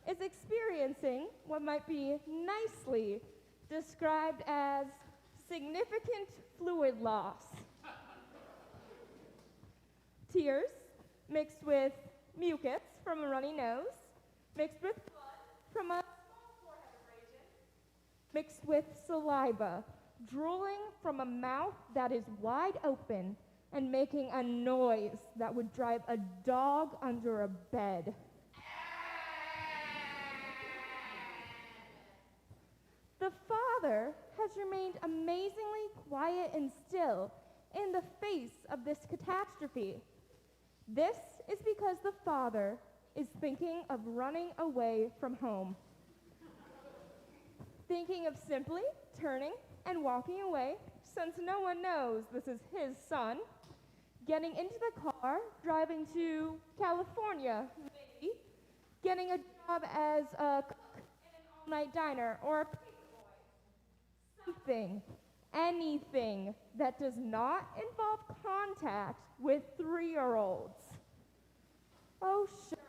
is experiencing what might be nicely described as significant fluid loss. Tears mixed with mucus from a runny nose, mixed with blood from a small forehead abrasion, mixed with saliva, drooling from a mouth that is wide open and making a noise that would drive a dog under a bed. The father has remained amazingly quiet and still in the face of this catastrophe. This is because the father is thinking of running away from home. Thinking of simply turning and walking away, since no one knows this is his son. Getting into the car, driving to California, maybe. Getting a job as a cook in an all-night diner or a pizza boy. Something, anything that does not involve contact with 3-year-olds. Oh, sure.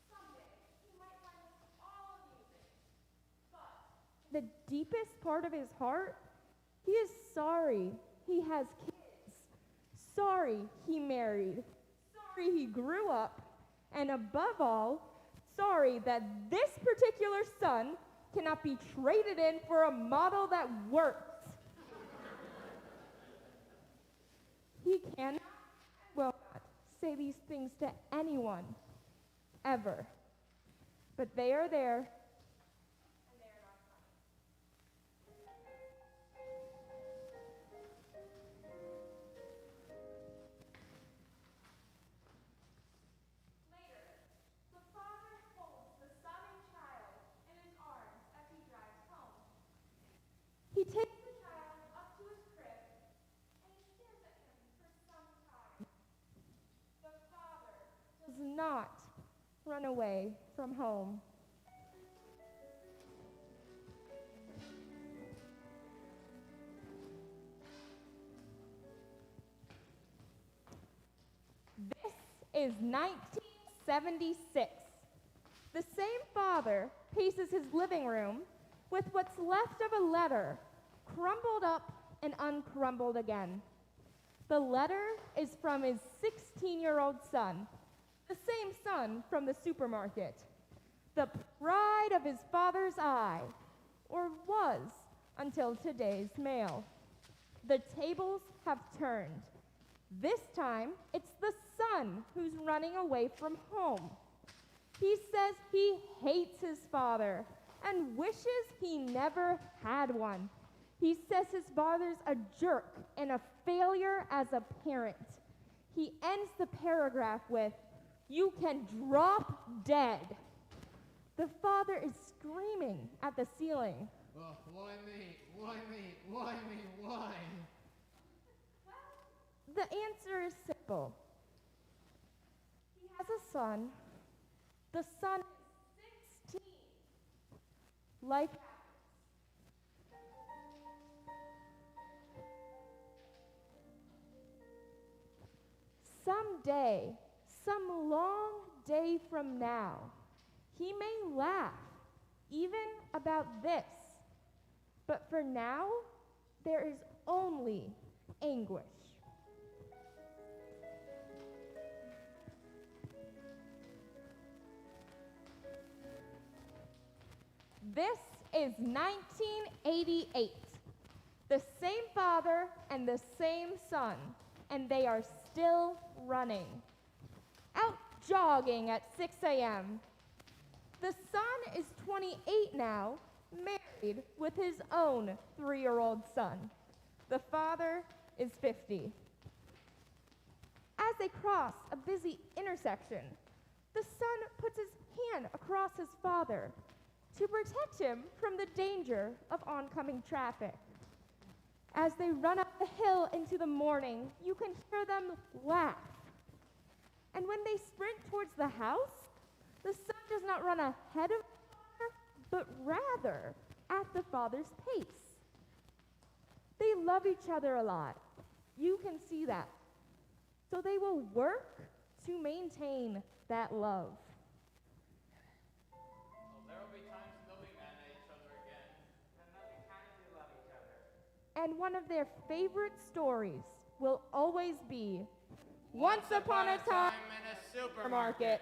Someday he might find us all amusing. But the deepest part of his heart, he is sorry he has kids. Sorry he married. Sorry he grew up. And above all, sorry that this particular son cannot be traded in for a model that works. He cannot and will not say these things to anyone, ever. But they are there, and they are not coming. Later, the father holds the sobbing child in his arms as he drives home. He takes the child up to his crib, and he stares at him for some time. The father does not run away from home. This is 1976. The same father paces his living room with what's left of a letter, crumbled up and uncrumbled again. The letter is from his 16-year-old son, the same son from the supermarket, the pride of his father's eye, or was until today's mail. The tables have turned. This time, it's the son who's running away from home. He says he hates his father and wishes he never had one. He says his father's a jerk and a failure as a parent. He ends the paragraph with, "You can drop dead." The father is screaming at the ceiling. Oh, why me? Why me? Why me? Why? The answer is simple. He has a son. The son is 16. Life happens. Someday, some long day from now, he may laugh, even about this. But for now, there is only anguish. This is 1988. The same father and the same son, and they are still running. Out jogging at 6 a.m. The son is 28 now, married with his own 3-year-old son. The father is 50. As they cross a busy intersection, the son puts his hand across his father to protect him from the danger of oncoming traffic. As they run up the hill into the morning, you can hear them laugh. And when they sprint towards the house, the son does not run ahead of the father, but rather at the father's pace. They love each other a lot. You can see that. So they will work to maintain that love. There will be times they'll be mad at each other again, and they'll be kindly love each other. And one of their favorite stories will always be Once Upon a Time in a Supermarket.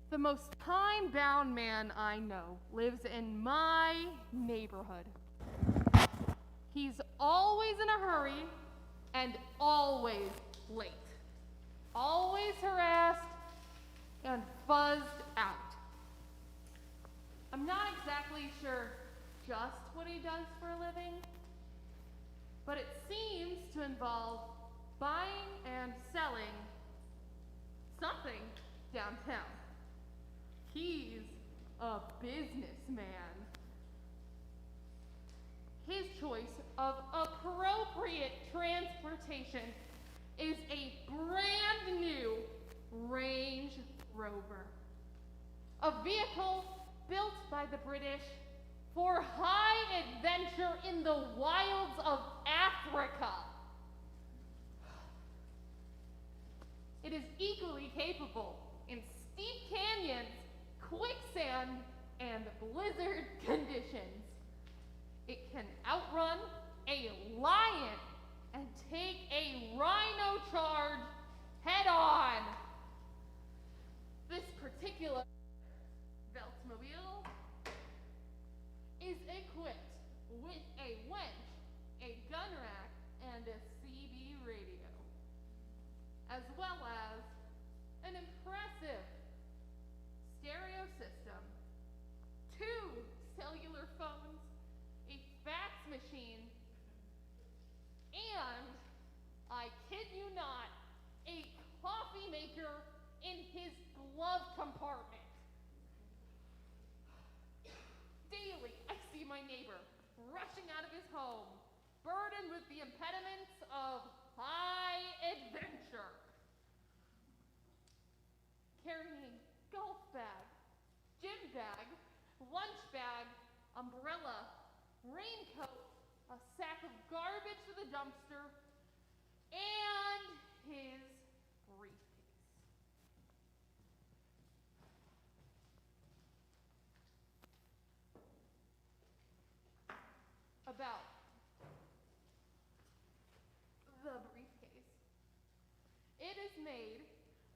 The most time-bound man I know lives in my neighborhood. He's always in a hurry and always late. Always harassed and buzzed out. I'm not exactly sure just what he does for a living, but it seems to involve buying and selling something downtown. He's a businessman. His choice of appropriate transportation is a brand new Range Rover, a vehicle built by the British for high adventure in the wilds of Africa. It is equally capable in steep canyons, quicksand, and blizzard conditions. It can outrun a lion and take a rhino charge head on. This particular Veltmobile is equipped with a winch, a gun rack, and a CB radio, as well as an impressive stereo system, 2 cellular phones, a fax machine, and, I kid you not, a coffee maker in his glove compartment. Daily, I see my neighbor rushing out of his home, burdened with the impediments of high adventure, carrying golf bag, gym bag, lunch bag, umbrella, raincoat, a sack of garbage to the dumpster, and his briefcase. About the briefcase. It is made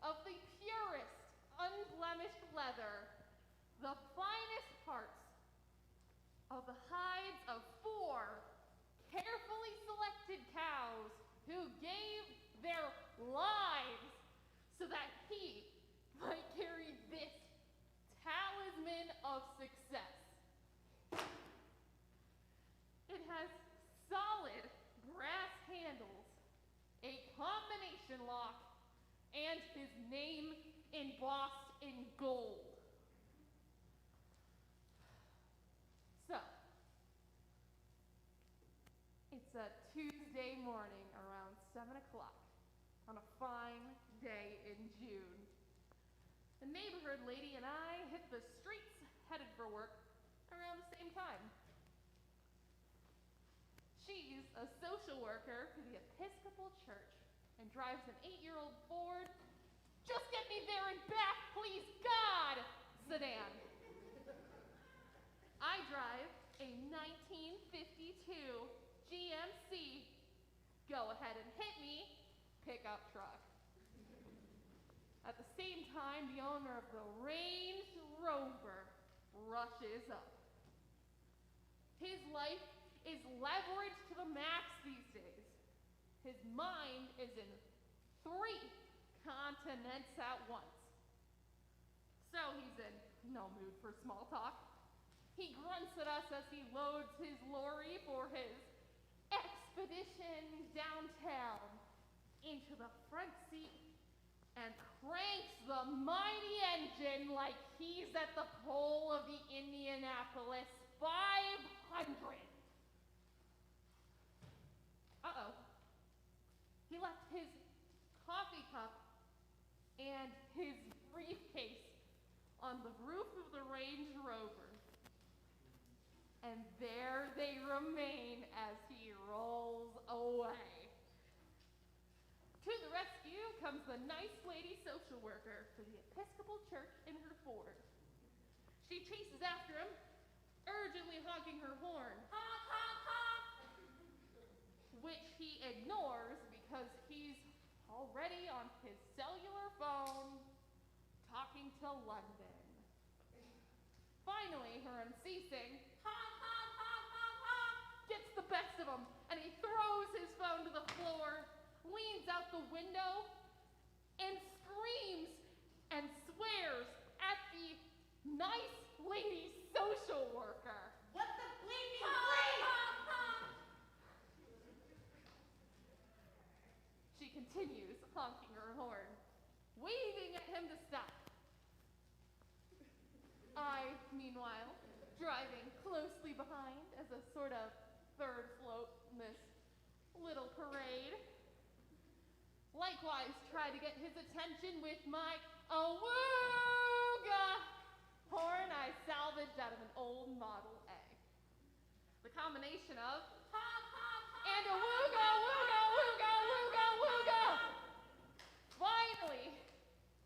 of the purest, unblemished leather, the finest parts of the hides of 4 carefully selected cows who gave their lives so that he might carry this talisman of success. It has solid brass handles, a combination lock, and his name embossed in gold. So, it's a Tuesday morning around 7 o'clock on a fine day in June. The neighborhood lady and I hit the streets headed for work around the same time. She's a social worker for the Episcopal Church and drives an 8-year-old Ford, just get me there and back, please God, sedan. I drive a 1952 GMC, go ahead and hit me, pickup truck. At the same time, the owner of the Range Rover rushes up. His life is leveraged to the max these days. His mind is in 3 continents at once. So he's in no mood for small talk. He grunts at us as he loads his lorry for his expedition downtown into the front seat and cranks the mighty engine like he's at the pole of the Indianapolis 500. Uh-oh. He left his coffee cup and his briefcase on the roof of the Range Rover. And there they remain as he rolls away. To the rescue comes the nice lady social worker for the Episcopal Church in her Ford. She chases after him, urgently honking her horn, honk, honk, honk, which he ignores because he's already on his cellular walking to London. Finally, her unceasing gets the best of him, and he throws his phone to the floor, leans out the window, and screams and swears at the nice lady social worker. What the bleeping bleep? She continues honking her horn, waving at him to stop. I, meanwhile, driving closely behind as a sort of third float in this little parade. Likewise, try to get his attention with my awooga horn I salvaged out of an old Model A. The combination of and awooga, wooga, wooga, wooga, wooga finally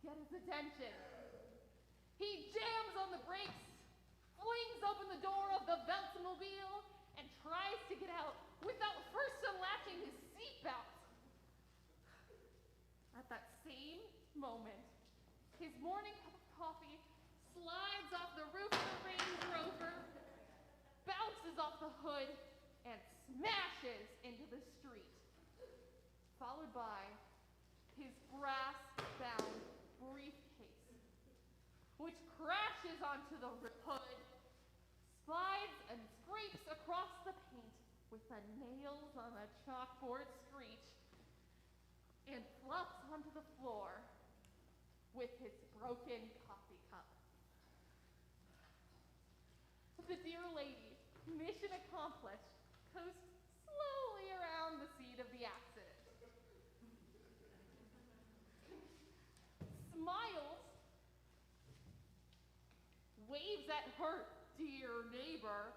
get his attention. He jams on the brakes, flings open the door of the Veltmobile, and tries to get out without first unlatching his seatbelt. At that same moment, his morning cup of coffee slides off the roof of the Range Rover, bounces off the hood, and smashes into the street, followed by his brass-bound briefcase, which crashes onto the hood, slides and scrapes across the paint with the nails on the chalkboard screech, and flops onto the floor with his broken coffee cup. The dear lady, mission accomplished, coasts slowly around the scene of the accident. Smiles, waves at her dear neighbor,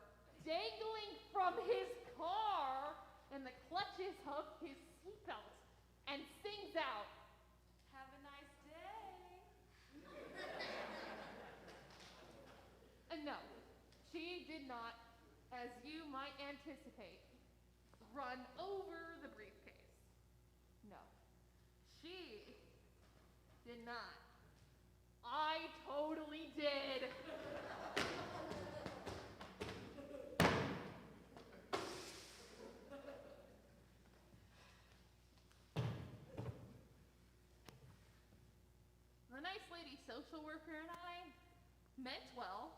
dangling from his car in the clutches of his seatbelt, and sings out, "Have a nice day." And no, she did not, as you might anticipate, run over the briefcase. No, she did not. I totally did. The nice lady social worker and I meant well.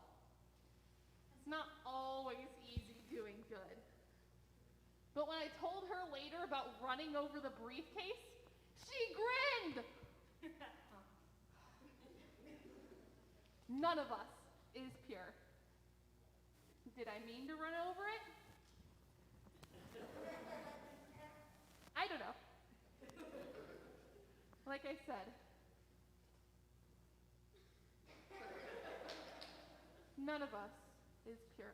It's not always easy doing good. But when I told her later about running over the briefcase, she grinned. None of us is pure. Did I mean to run over it? I don't know. Like I said, none of us is pure.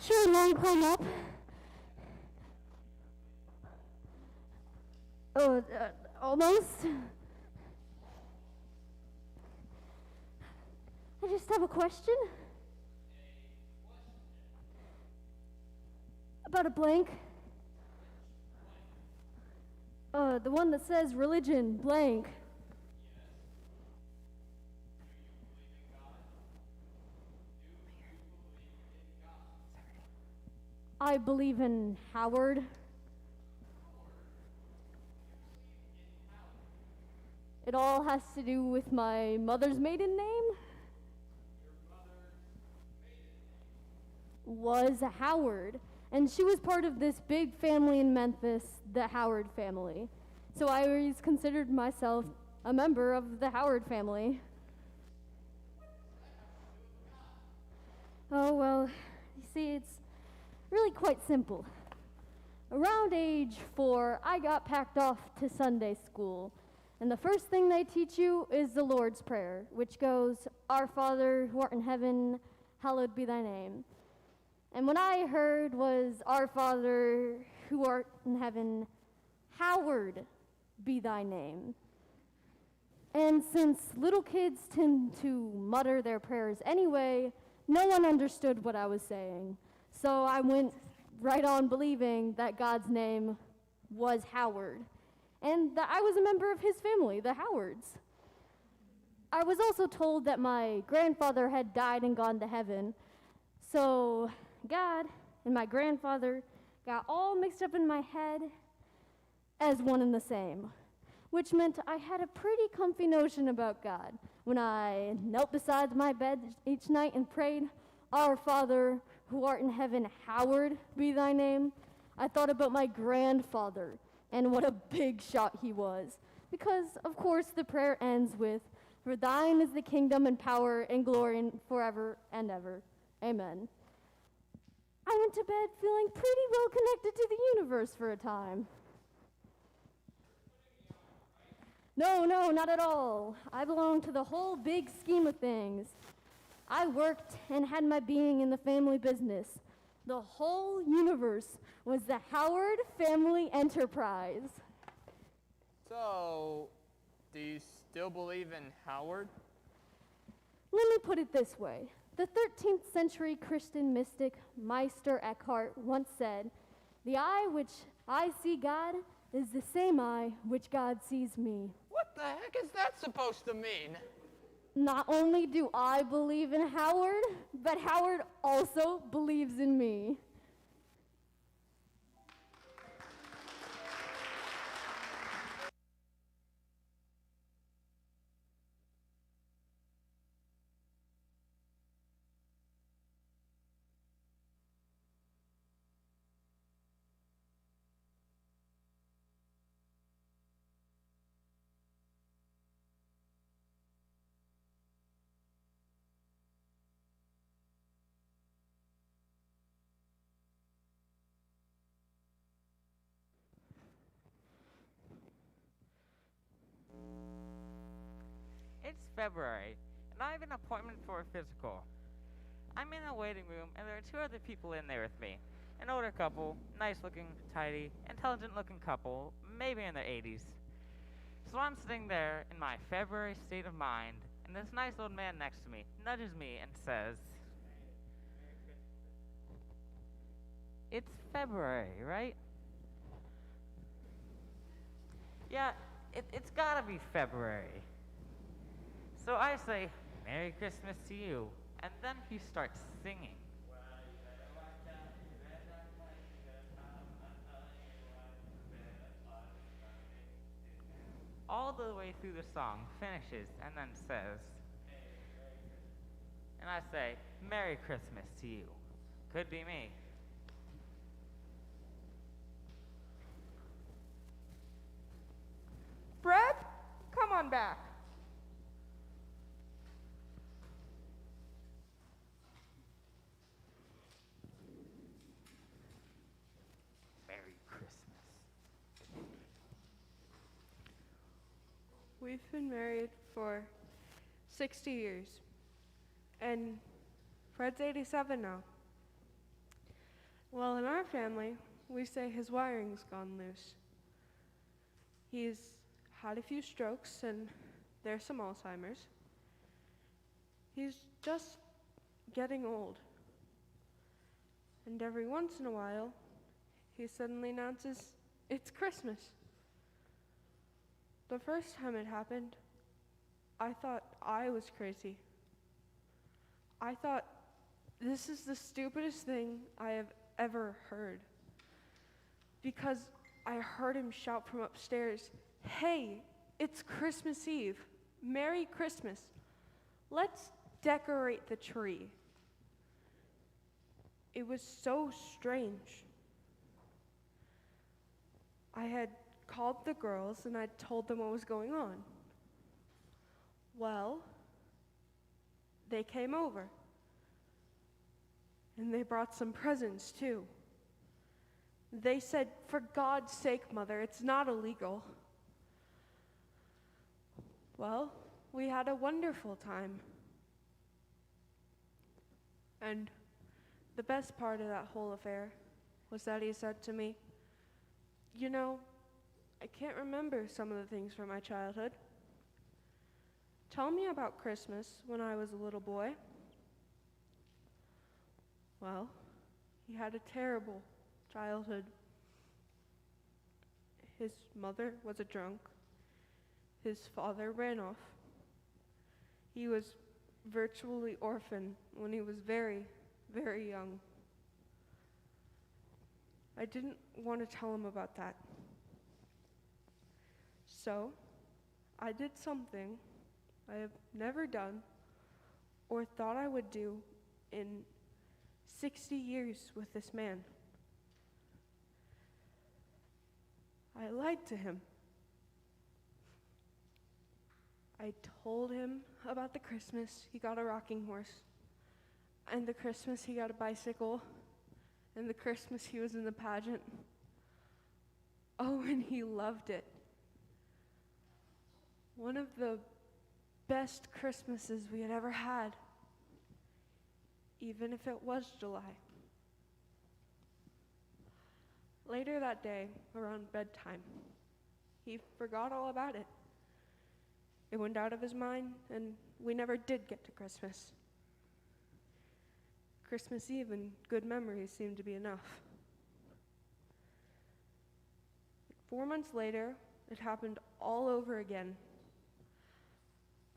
Sure, long climb up. Almost. I just have a question. About a blank. The one that says religion, blank. I believe in Howard. It all has to do with my mother's maiden name. Was Howard, and she was part of this big family in Memphis, the Howard family. So I always considered myself a member of the Howard family. Oh, well, you see, it's really quite simple. Around age 4, I got packed off to Sunday school, and the first thing they teach you is the Lord's Prayer, which goes, Our Father, who art in heaven, hallowed be thy name. And what I heard was, Our Father, who art in heaven, hallowed be thy name. And since little kids tend to mutter their prayers anyway, no one understood what I was saying. So I went right on believing that God's name was Howard, and that I was a member of his family, the Howards. I was also told that my grandfather had died and gone to heaven, so God and my grandfather got all mixed up in my head as one and the same, which meant I had a pretty comfy notion about God. When I knelt beside my bed each night and prayed, Our Father, who art in heaven, hallowed be thy name, I thought about my grandfather and what a big shot he was. Because, of course, the prayer ends with, For thine is the kingdom and power and glory forever and ever. Amen. I went to bed feeling pretty well connected to the universe for a time. No, not at all. I belong to the whole big scheme of things. I worked and had my being in the family business. The whole universe was the Howard family enterprise. So, do you still believe in Howard? Let me put it this way. The 13th century Christian mystic Meister Eckhart once said, The eye which I see God is the same eye which God sees me. What the heck is that supposed to mean? Not only do I believe in Howard, but Howard also believes in me. It's February, and I have an appointment for a physical. I'm in a waiting room, and there are 2 other people in there with me. An older couple, nice-looking, tidy, intelligent-looking couple, maybe in their 80s. So I'm sitting there in my February state of mind, and this nice old man next to me nudges me and says, It's February, right? Yeah, it's gotta be February. So I say, Merry Christmas to you, and then he starts singing. All the way through the song, finishes, and then says, and I say, Merry Christmas to you. Could be me. Brett, come on back. Merry Christmas. We've been married for 60 years, and Fred's 87 now. Well, in our family, we say his wiring's gone loose. He's had a few strokes, and there's some Alzheimer's. He's just getting old. And every once in a while, he suddenly announces, it's Christmas. The first time it happened, I thought I was crazy. I thought, this is the stupidest thing I have ever heard. Because I heard him shout from upstairs, hey, It's Christmas Eve. Merry Christmas. Let's decorate the tree. It was so strange. I had called the girls and I told them what was going on. Well, they came over. And they brought some presents too. They said, "For God's sake, Mother, it's not illegal." Well, we had a wonderful time. And the best part of that whole affair was that he said to me, "You know, I can't remember some of the things from my childhood. Tell me about Christmas when I was a little boy." Well, he had a terrible childhood. His mother was a drunk. His father ran off. He was virtually orphaned when he was very, very young. I didn't want to tell him about that. So, I did something I have never done or thought I would do in 60 years with this man. I lied to him. I told him about the Christmas he got a rocking horse, and the Christmas he got a bicycle, and the Christmas he was in the pageant. Oh, and he loved it. One of the best Christmases we had ever had, even if it was July. Later that day, around bedtime, he forgot all about it. It went out of his mind, and we never did get to Christmas. Christmas Eve and good memories seemed to be enough. 4 months later, it happened all over again.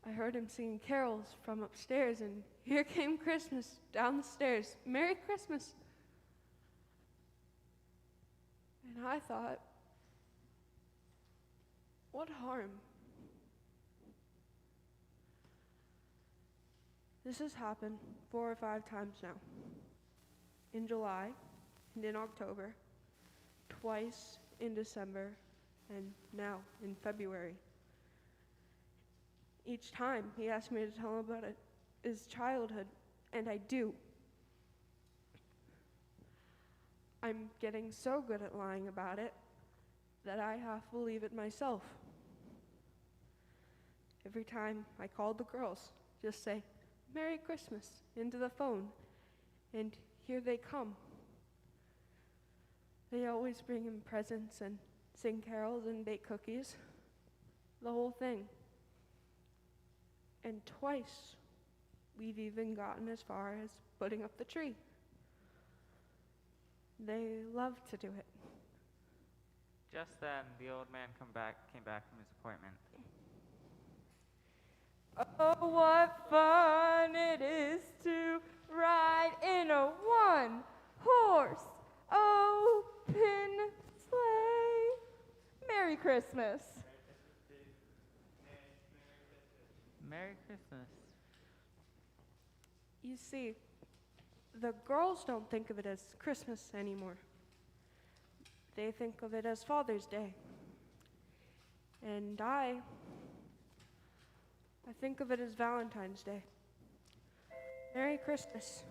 I heard him singing carols from upstairs, and here came Christmas down the stairs. "Merry Christmas." And I thought, what harm? This has happened 4 or 5 times now. In July and in October, twice in December, and now in February. Each time he asked me to tell him about his childhood, and I do. I'm getting so good at lying about it that I half believe it myself. Every time I call the girls, just say, "Merry Christmas," into the phone, and here they come. They always bring him presents and sing carols and bake cookies, the whole thing. And twice, we've even gotten as far as putting up the tree. They love to do it. Just then, the old man came back from his appointment. Oh, what fun it is to ride in a one-horse open sleigh. Merry Christmas. Merry Christmas. You see, the girls don't think of it as Christmas anymore. They think of it as Father's Day. And I think of it as Valentine's Day. Merry Christmas.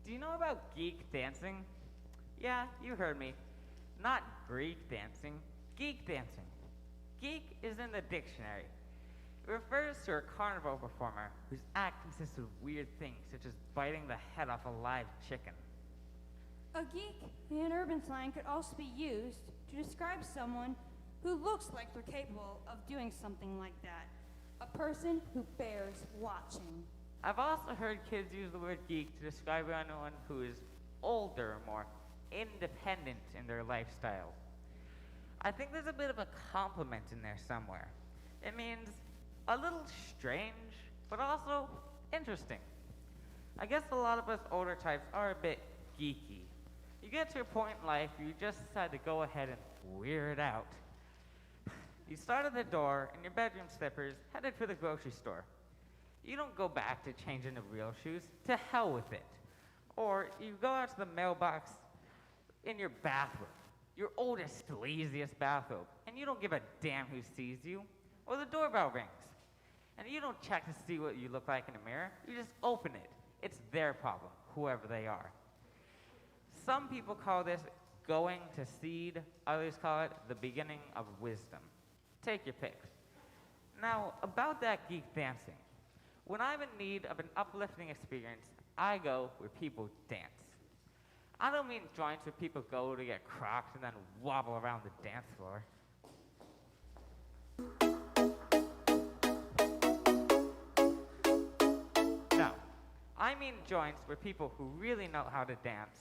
Do you know about geek dancing? Yeah, you heard me. Not Greek dancing, geek dancing. Geek is in the dictionary. It refers to a carnival performer whose act consists of weird things such as biting the head off a live chicken. A geek in urban slang could also be used to describe someone who looks like they're capable of doing something like that. A person who bears watching. I've also heard kids use the word geek to describe anyone who is older or more independent in their lifestyle. I think there's a bit of a compliment in there somewhere. It means a little strange, but also interesting. I guess a lot of us older types are a bit geeky. You get to a point in life where you just decide to go ahead and weird out. You start at the door in your bedroom slippers, headed for the grocery store. You don't go back to change into real shoes. To hell with it. Or you go out to the mailbox in your bathrobe, your oldest, laziest bathrobe, and you don't give a damn who sees you. Or the doorbell rings, and you don't check to see what you look like in a mirror. You just open it. It's their problem, whoever they are. Some people call this going to seed. Others call it the beginning of wisdom. Take your pick. Now, about that geek dancing. When I'm in need of an uplifting experience, I go where people dance. I don't mean joints where people go to get crocked and then wobble around the dance floor. No, I mean joints where people who really know how to dance.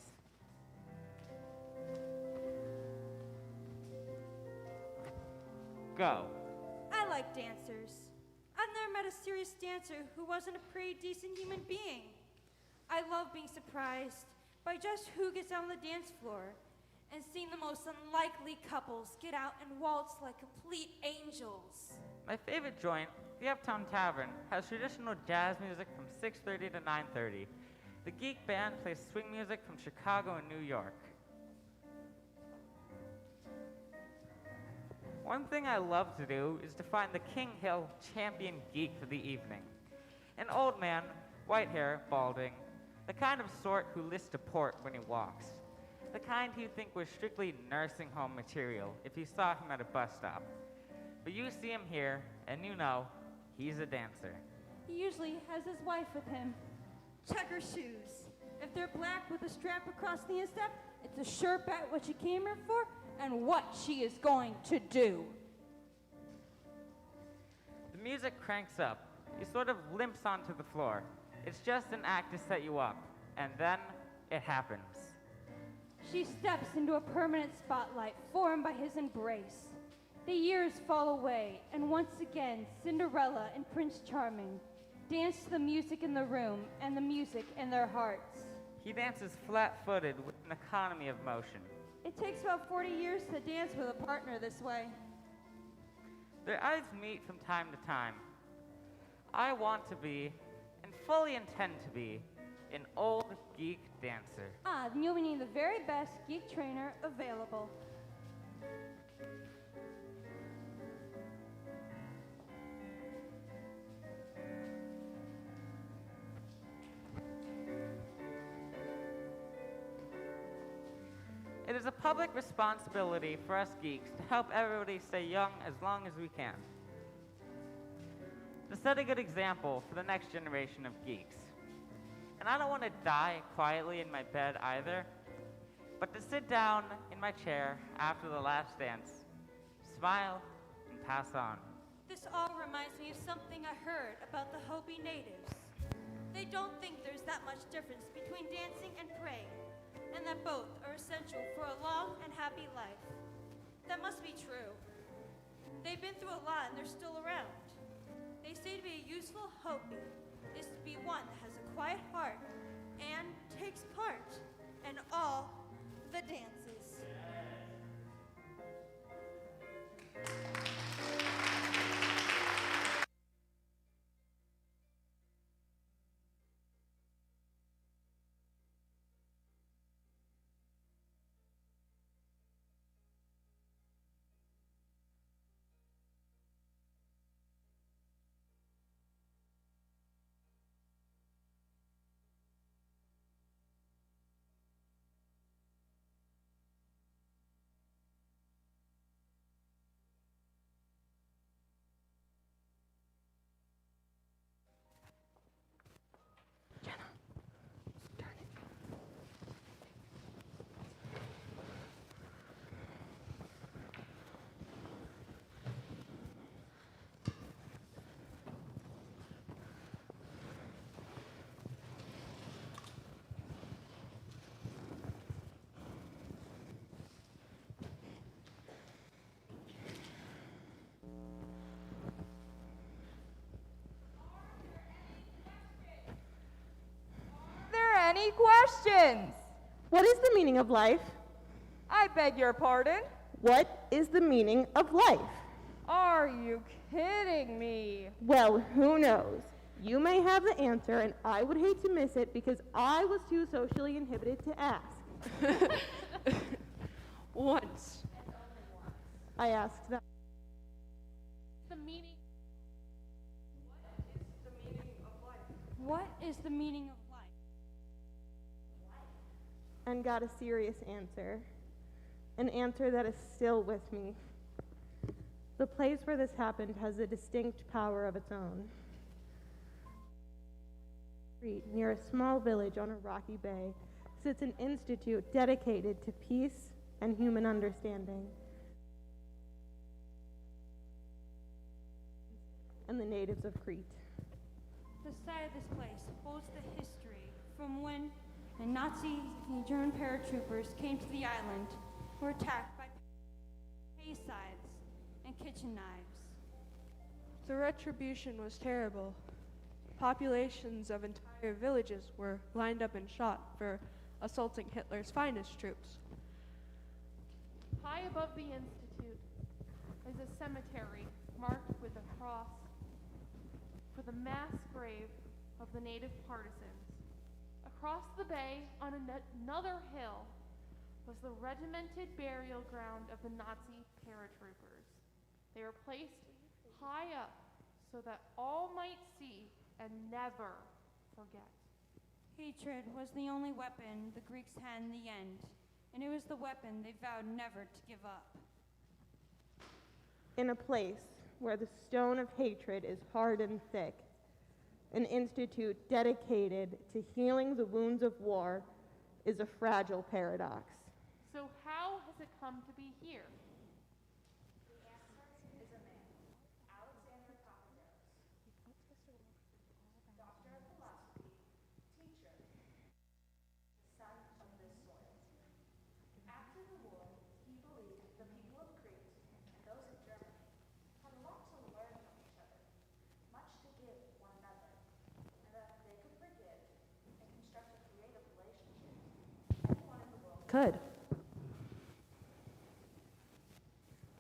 Go. I like dancers. I've never met a serious dancer who wasn't a pretty decent human being. I love being surprised by just who gets out on the dance floor and seeing the most unlikely couples get out and waltz like complete angels. My favorite joint, the Uptown Tavern, has traditional jazz music from 6:30 to 9:30. The Geek Band plays swing music from Chicago and New York. One thing I love to do is to find the King Hill champion geek for the evening. An old man, white hair, balding, the kind of sort who lists to port when he walks. The kind you'd think was strictly nursing home material if you saw him at a bus stop. But you see him here, and you know he's a dancer. He usually has his wife with him. Checker shoes. If they're black with a strap across the instep, it's a sure bet what she came here for and what she is going to do. The music cranks up. He sort of limps onto the floor. It's just an act to set you up, and then it happens. She steps into a permanent spotlight formed by his embrace. The years fall away, and once again, Cinderella and Prince Charming dance to the music in the room and the music in their hearts. He dances flat-footed with an economy of motion. It takes about 40 years to dance with a partner this way. Their eyes meet from time to time. I want to be, and fully intend to be, an old geek dancer. Ah, then you'll be needing the very best geek trainer available. It is a public responsibility for us geeks to help everybody stay young as long as we can. To set a good example for the next generation of geeks. And I don't want to die quietly in my bed either, but to sit down in my chair after the last dance, smile, and pass on. This all reminds me of something I heard about the Hopi natives. They don't think there's that much difference between dancing and praying, and that both are essential for a long and happy life. That must be true. They've been through a lot and they're still around. They say to be a useful Hopi is to be one that has a quiet heart and takes part in all the dances. questions. What is the meaning of life? I beg your pardon? What is the meaning of life? Are you kidding me? Well, who knows? You may have the answer, and I would hate to miss it because I was too socially inhibited to ask. Once. I asked them. The meaning. What is the meaning of life? And got a serious answer. An answer that is still with me. The place where this happened has a distinct power of its own. Near a small village on a rocky bay sits an institute dedicated to peace and human understanding. And the natives of Crete. The site of this place holds the history from when the Nazi and German paratroopers came to the island, were attacked by hay-scythes and kitchen knives. The retribution was terrible. Populations of entire villages were lined up and shot for assaulting Hitler's finest troops. High above the Institute is a cemetery marked with a cross for the mass grave of the native partisans. Across the bay, on another hill, was the regimented burial ground of the Nazi paratroopers. They were placed high up so that all might see and never forget. Hatred was the only weapon the Greeks had in the end, and it was the weapon they vowed never to give up. In a place where the stone of hatred is hard and thick, an institute dedicated to healing the wounds of war is a fragile paradox. So how has it come to be here? Could.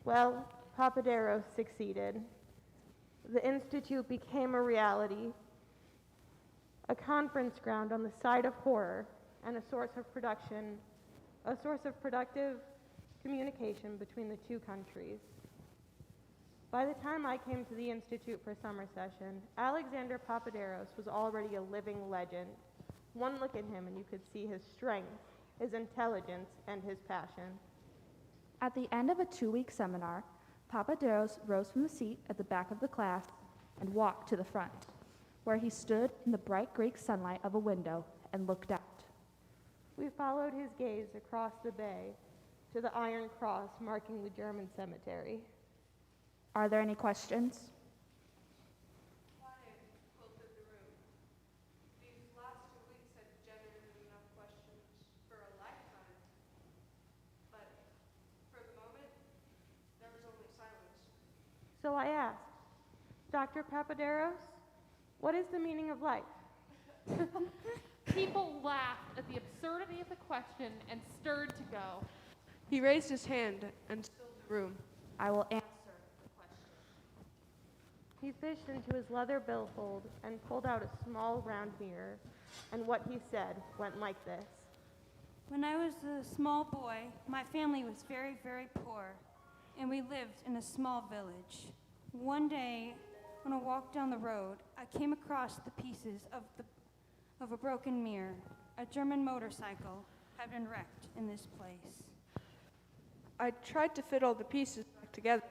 Well, Papaderos succeeded. The Institute became a reality, a conference ground on the side of horror, and a source of productive communication between the two countries. By the time I came to the Institute for summer session, Alexander Papaderos was already a living legend. One look at him and you could see his strength, his intelligence, and his passion. At the end of a 2-week seminar, Papaderos rose from the seat at the back of the class and walked to the front, where he stood in the bright Greek sunlight of a window and looked out. We followed his gaze across the bay to the iron cross marking the German cemetery. Are there any questions? So I asked, Dr. Papaderos, what is the meaning of life? People laughed at the absurdity of the question and stirred to go. He raised his hand and filled the room. I will answer the question. He fished into his leather billfold and pulled out a small round mirror, and what he said went like this. When I was a small boy, my family was very, very poor, and we lived in a small village. One day, on a walk down the road, I came across the pieces of a broken mirror. A German motorcycle had been wrecked in this place. I tried to fit all the pieces back together,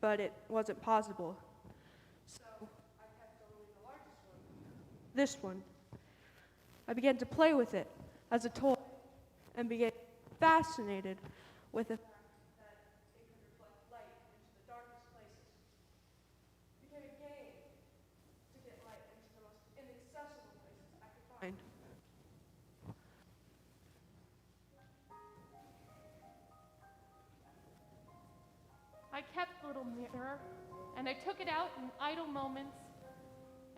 but it wasn't possible. So I kept only the largest one. This one. I began to play with it as a toy and became fascinated with the fact that it could reflect light into the darkest places. It became a game to get light into the most inaccessible places I could find. I kept the little mirror, and I took it out in idle moments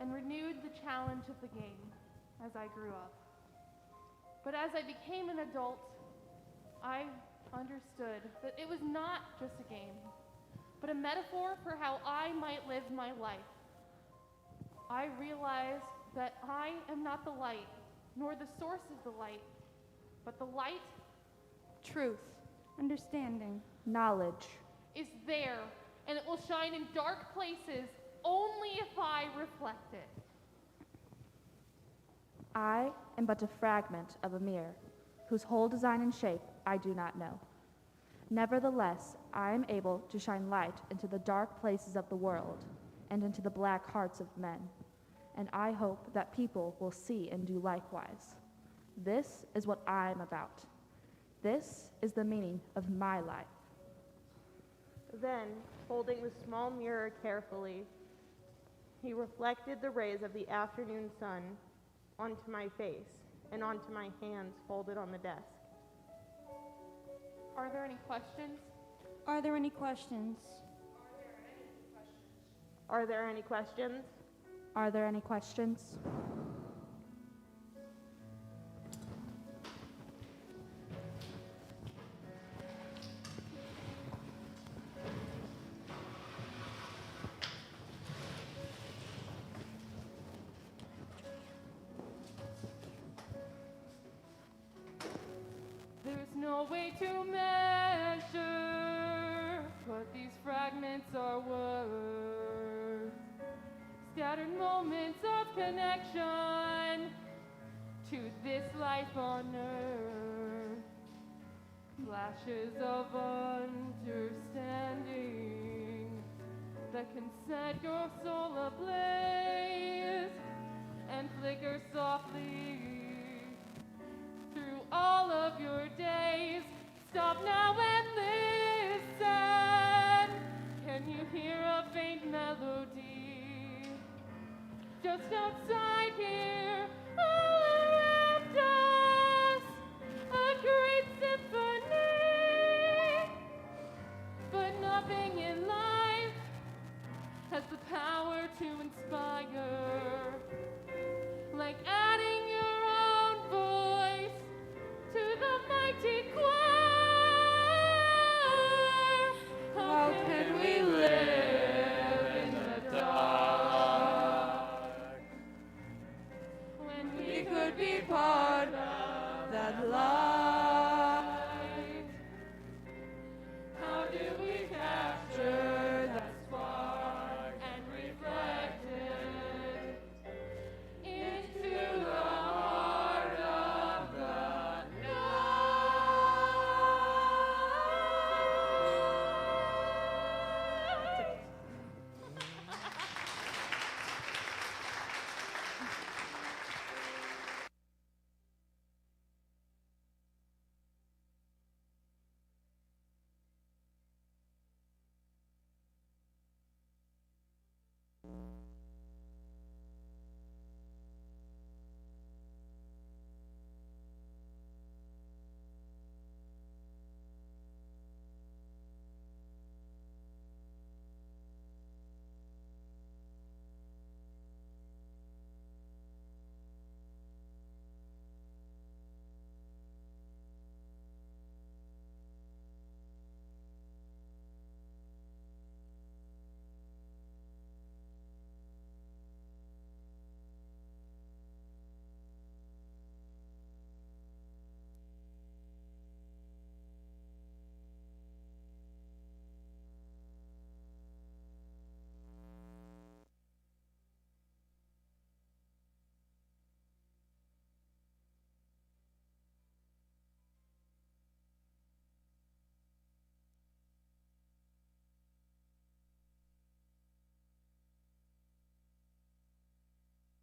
and renewed the challenge of the game as I grew up. But as I became an adult, I understood that it was not just a game, but a metaphor for how I might live my life. I realized that I am not the light, nor the source of the light, but the light, Truth Understanding. knowledge. is there, and it will shine in dark places only if I reflect it. I am but a fragment of a mirror, whose whole design and shape I do not know. Nevertheless, I am able to shine light into the dark places of the world and into the black hearts of men, and I hope that people will see and do likewise. This is what I am about. This is the meaning of my life. Then, holding the small mirror carefully, he reflected the rays of the afternoon sun onto my face and onto my hands folded on the desk. Are there any questions? Are there any questions? Are there any questions? Are there any questions? There's no way to measure what these fragments are worth. Scattered moments of connection to this life on earth. Flashes of understanding that can set your soul ablaze and flicker softly through all of your days. Stop now and listen. Can you hear a faint melody? Just outside here, all around us, a great symphony. But nothing in life has the power to inspire, like adding your own voice to the mighty choir. How can we live in the dark when we could be part of that light? How do we capture that spark and reflect it into the heart of the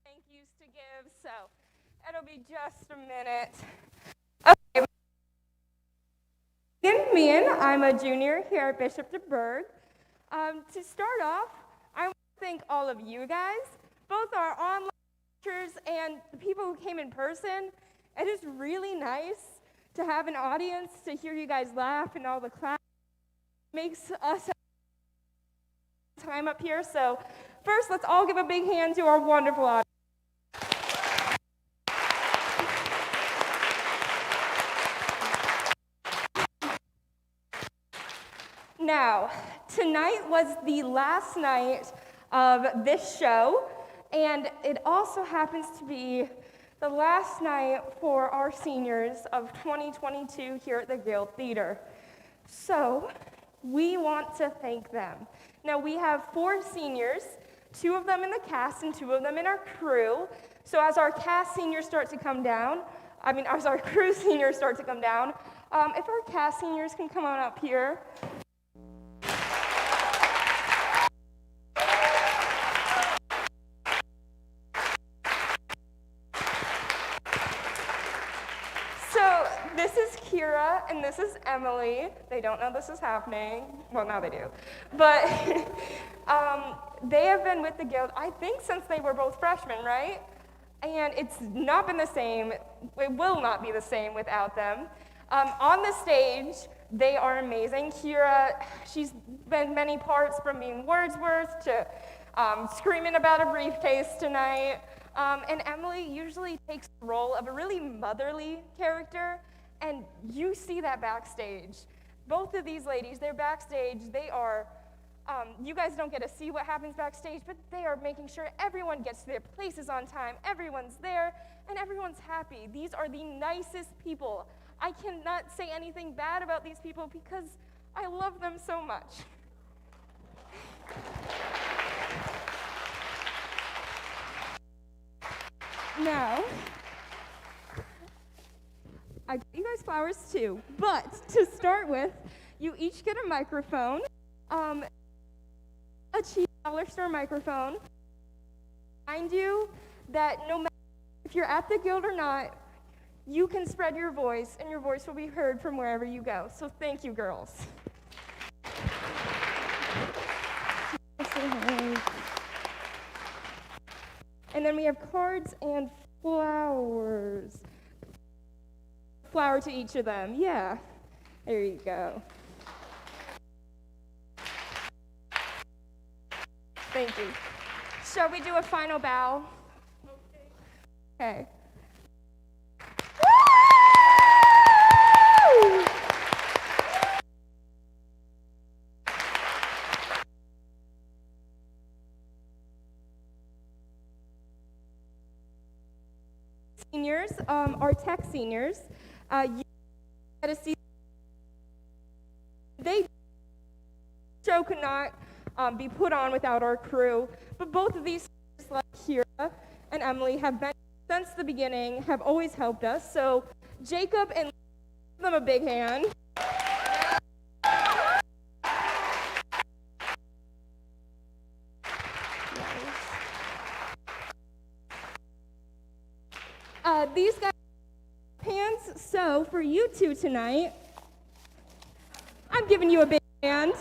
thank yous to give, so it'll be just a minute. Okay. Meehan, I'm a junior here at Bishop DuBourg. To start off, I want to thank all of you guys, both our online teachers and the people who came in person. It is really nice to have an audience, to hear you guys laugh and all the claps. It makes us have time up here. So first, let's all give a big hand to our wonderful audience. Now, tonight was the last night of this show, and it also happens to be the last night for our seniors of 2022 here at the Guild Theater. So, we want to thank them. Now, we have 4 seniors, 2 of them in the cast and 2 of them in our crew. So as our cast seniors start to come down, as our crew seniors start to come down, if our cast seniors can come on up here. So this is Kira and this is Emily. They don't know this is happening. Well, now they do. But they have been with the Guild, I think, since they were both freshmen, right? And it's not been the same. It will not be the same without them. On the stage, they are amazing. Kira, she's been many parts, from being Wordsworth to screaming about a briefcase tonight. And Emily usually takes the role of a really motherly character, and you see that backstage. Both of these ladies, they're backstage. They are, you guys don't get to see what happens backstage, but they are making sure everyone gets to their places on time, everyone's there, and everyone's happy. These are the nicest people. I cannot say anything bad about these people because I love them so much. Now, I got you guys flowers too, but to start with, you each get a microphone, a cheap dollar store microphone. Remind you that no matter if you're at the Guild or not, you can spread your voice, and your voice will be heard from wherever you go. So thank you, girls. And then we have cards and flowers. Flower to each of them. Yeah. There you go. Thank you. Shall we do a final bow? Okay. Woo! Seniors, our tech seniors, you get to see show could not be put on without our crew, but both of these seniors, like Kira and Emily, have been since the beginning, have always helped us. So Jacob and give them a big hand. These guys hands, so for you two tonight, I'm giving you a big hand.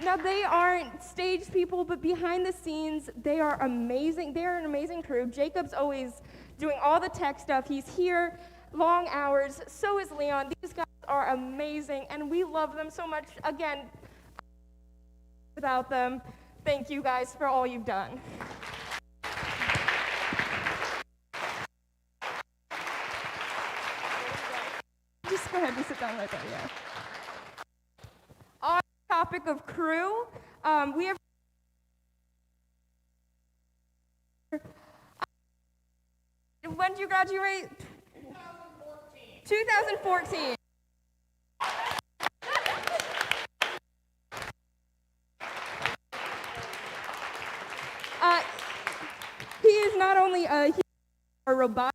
Now, they aren't stage people, but behind the scenes, they are amazing. They are an amazing crew. Jacob's always doing all the tech stuff. He's here long hours. So is Leon. These guys are amazing, and we love them so much. Again, without them, thank you guys for all you've done. Just go ahead and sit down right there, yeah. On the topic of crew, we have when did you graduate? 2014. He is not only a robot,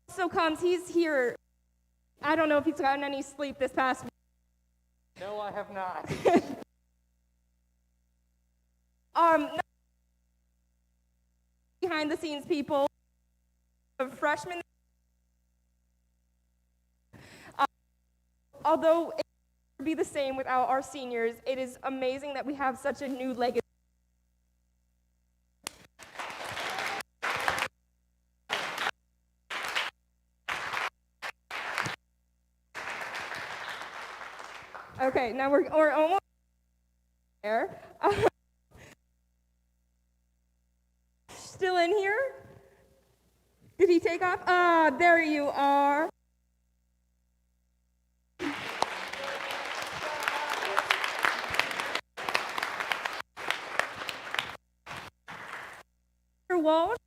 also comes, he's here. I don't know if he's gotten any sleep this past week. No, I have not. Behind the scenes people, freshmen. Although it would be the same without our seniors, it is amazing that we have such a new legacy. Okay, now we're almost there. Still in here? Did he take off? Ah, there you are. Mr. Walsh,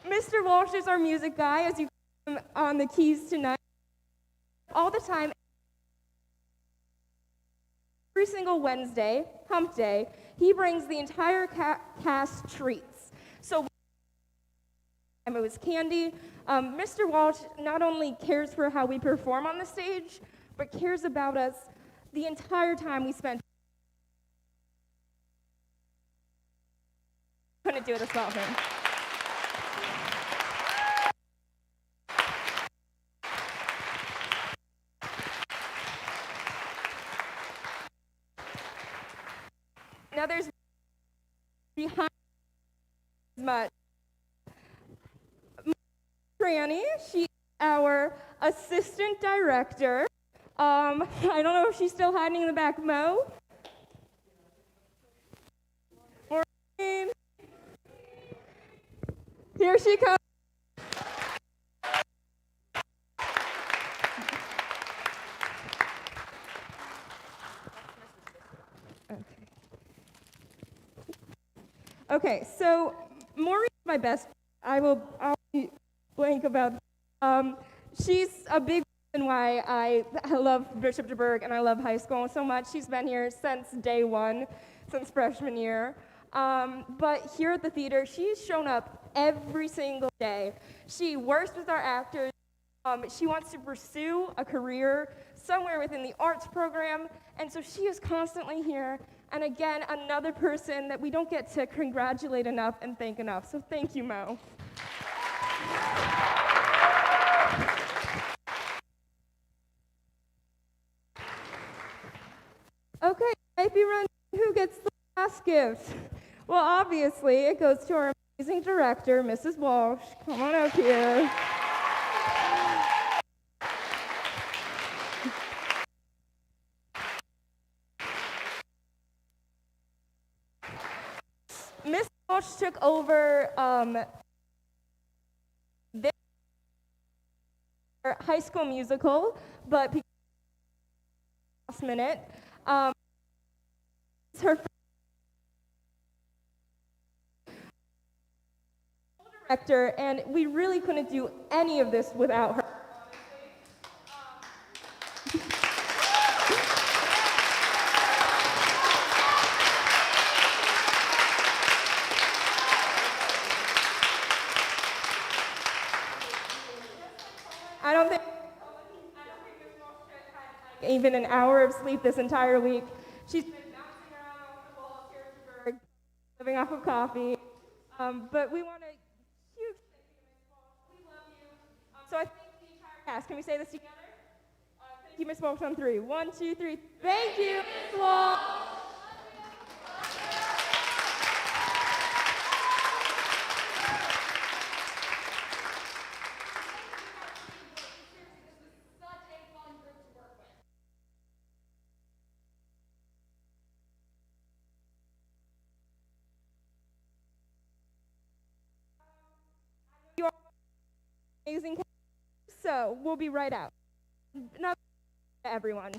Mr. Walsh is our music guy, as you can on the keys tonight. All the time, every single Wednesday, hump day, he brings the entire cast treats. So it was candy. Mr. Walsh not only cares for how we perform on the stage, but cares about us the entire time we spend. Couldn't do it without him. Now there's behind much. Franny, she's our assistant director. I don't know if she's still hiding in the back. Mo? Maureen? Here she comes. Okay, so Maureen's my best. I'll be blank about. She's a big reason why I love Bishop DuBourg and I love high school so much. She's been here since day one, since freshman year. But here at the theater, she's shown up every single day. She works with our actors. She wants to pursue a career somewhere within the arts program, and so she is constantly here. And again, another person that we don't get to congratulate enough and thank enough. So thank you, Mo. Okay, might be running. Who gets the last gift? Well, obviously, it goes to our amazing director, Mrs. Walsh. Come on up here. Miss Walsh took over this High School Musical, but because last minute, it's her director, and we really couldn't do any of this without her. I don't think even an hour of sleep this entire week. She's been bouncing around off the walls here at DuBourg, living off of coffee. But we want a huge thank you to Ms. Walsh. We love you. So I thank the entire cast. Can we say this together? Thank you, Ms. Walsh, on 3. 1, 2, 3. Thank you, Ms. Walsh. You're amazing. So we'll be right out. Not everyone.